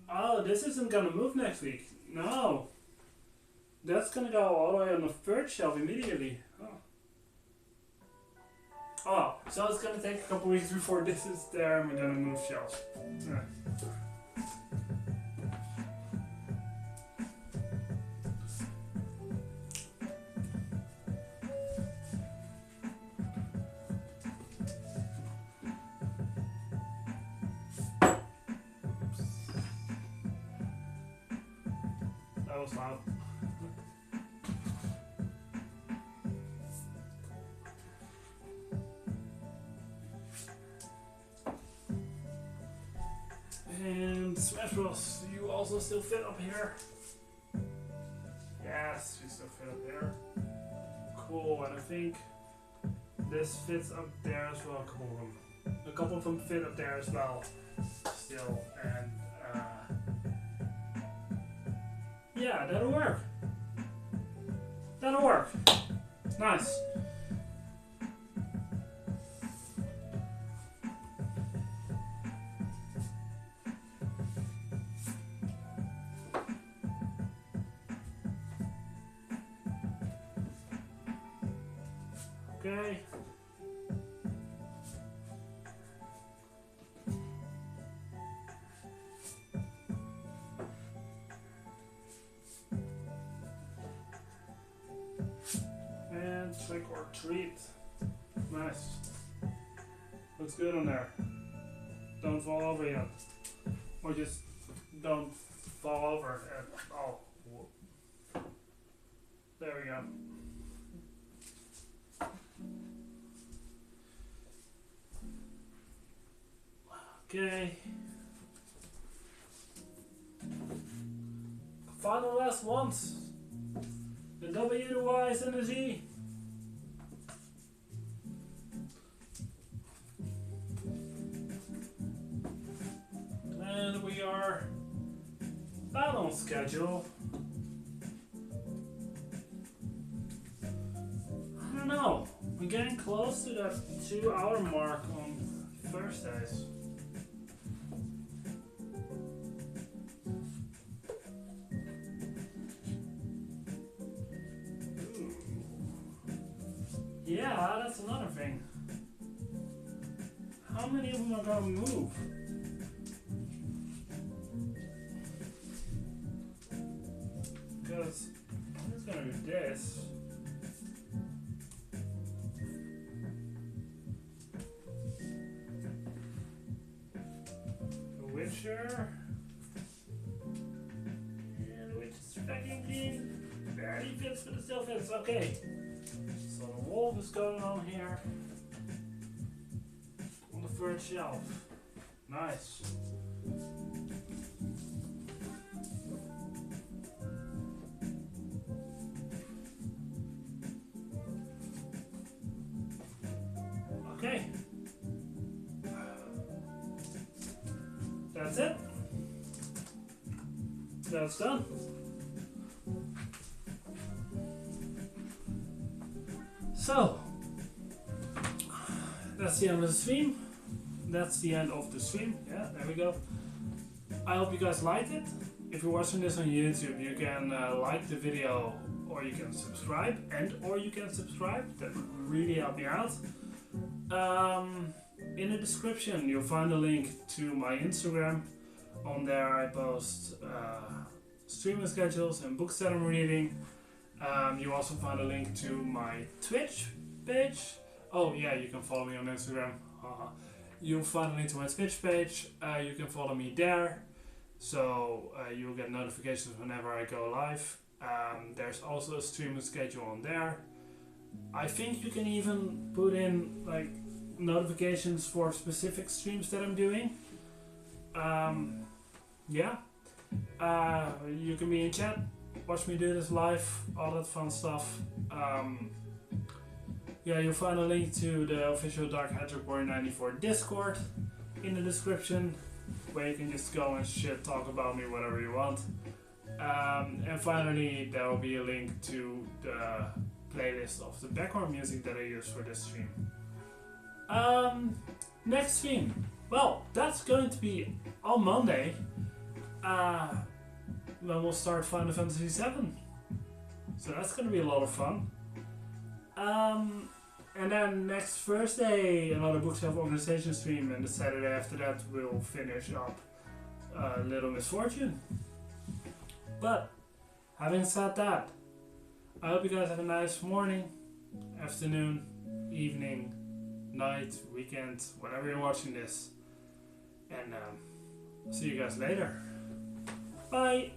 Oh, this isn't gonna move next week. No. That's gonna go all the way on the 3rd shelf immediately. Oh, so it's gonna take a couple weeks before this is there and we're gonna move shelves. Yeah. That was loud. Petros, do you also still fit up here? Yes, you still fit up there. Cool, and I think this fits up there as well. A couple of them fit up there as well. Still, and yeah, that'll work. That'll work. Nice. Okay. And trick or treat. Nice. Looks good on there. Don't fall over yet. Or just don't fall over at all. There we go. Okay. Final last ones. The W, the Y's, and the Z. And we are about on schedule. I don't know. We're getting close to that 2-hour mark on Thursdays. Yeah, that's another thing. How many of them are gonna move? Because I'm just gonna do this. The Witcher. And the Witcher's fucking clean. Barely fits, but it still fits. Okay. So the wolf is going on here on the third shelf. Nice. Okay. That's it. That's done. So, that's the end of the stream. That's the end of the stream. Yeah, there we go. I hope you guys liked it. If you're watching this on YouTube, you can like the video, or you can subscribe, or you can subscribe. That would really help me out. In the description, you'll find a link to my Instagram. On there, I post streaming schedules and books that I'm reading. You also find a link to my Twitch page. Oh yeah, you can follow me on Instagram. You'll find a link to my Twitch page. You can follow me there, so you'll get notifications whenever I go live. There's also a streaming schedule on there. I think you can even put in like notifications for specific streams that I'm doing. Yeah. You can be in chat. Watch me do this live, all that fun stuff. Yeah, you'll find a link to the official Dark Hedgehog Warrior 94 Discord in the description, where you can just go and shit talk about me whatever you want. And finally, there will be a link to the playlist of the background music that I use for this stream. Next stream, well, that's going to be on Monday. Then we'll start Final Fantasy VII. So that's going to be a lot of fun. And then next Thursday, another Bookshelf Organization stream, and the Saturday after that we'll finish up Little Misfortune. But, having said that, I hope you guys have a nice morning, afternoon, evening, night, weekend, whenever you're watching this. And see you guys later. Bye!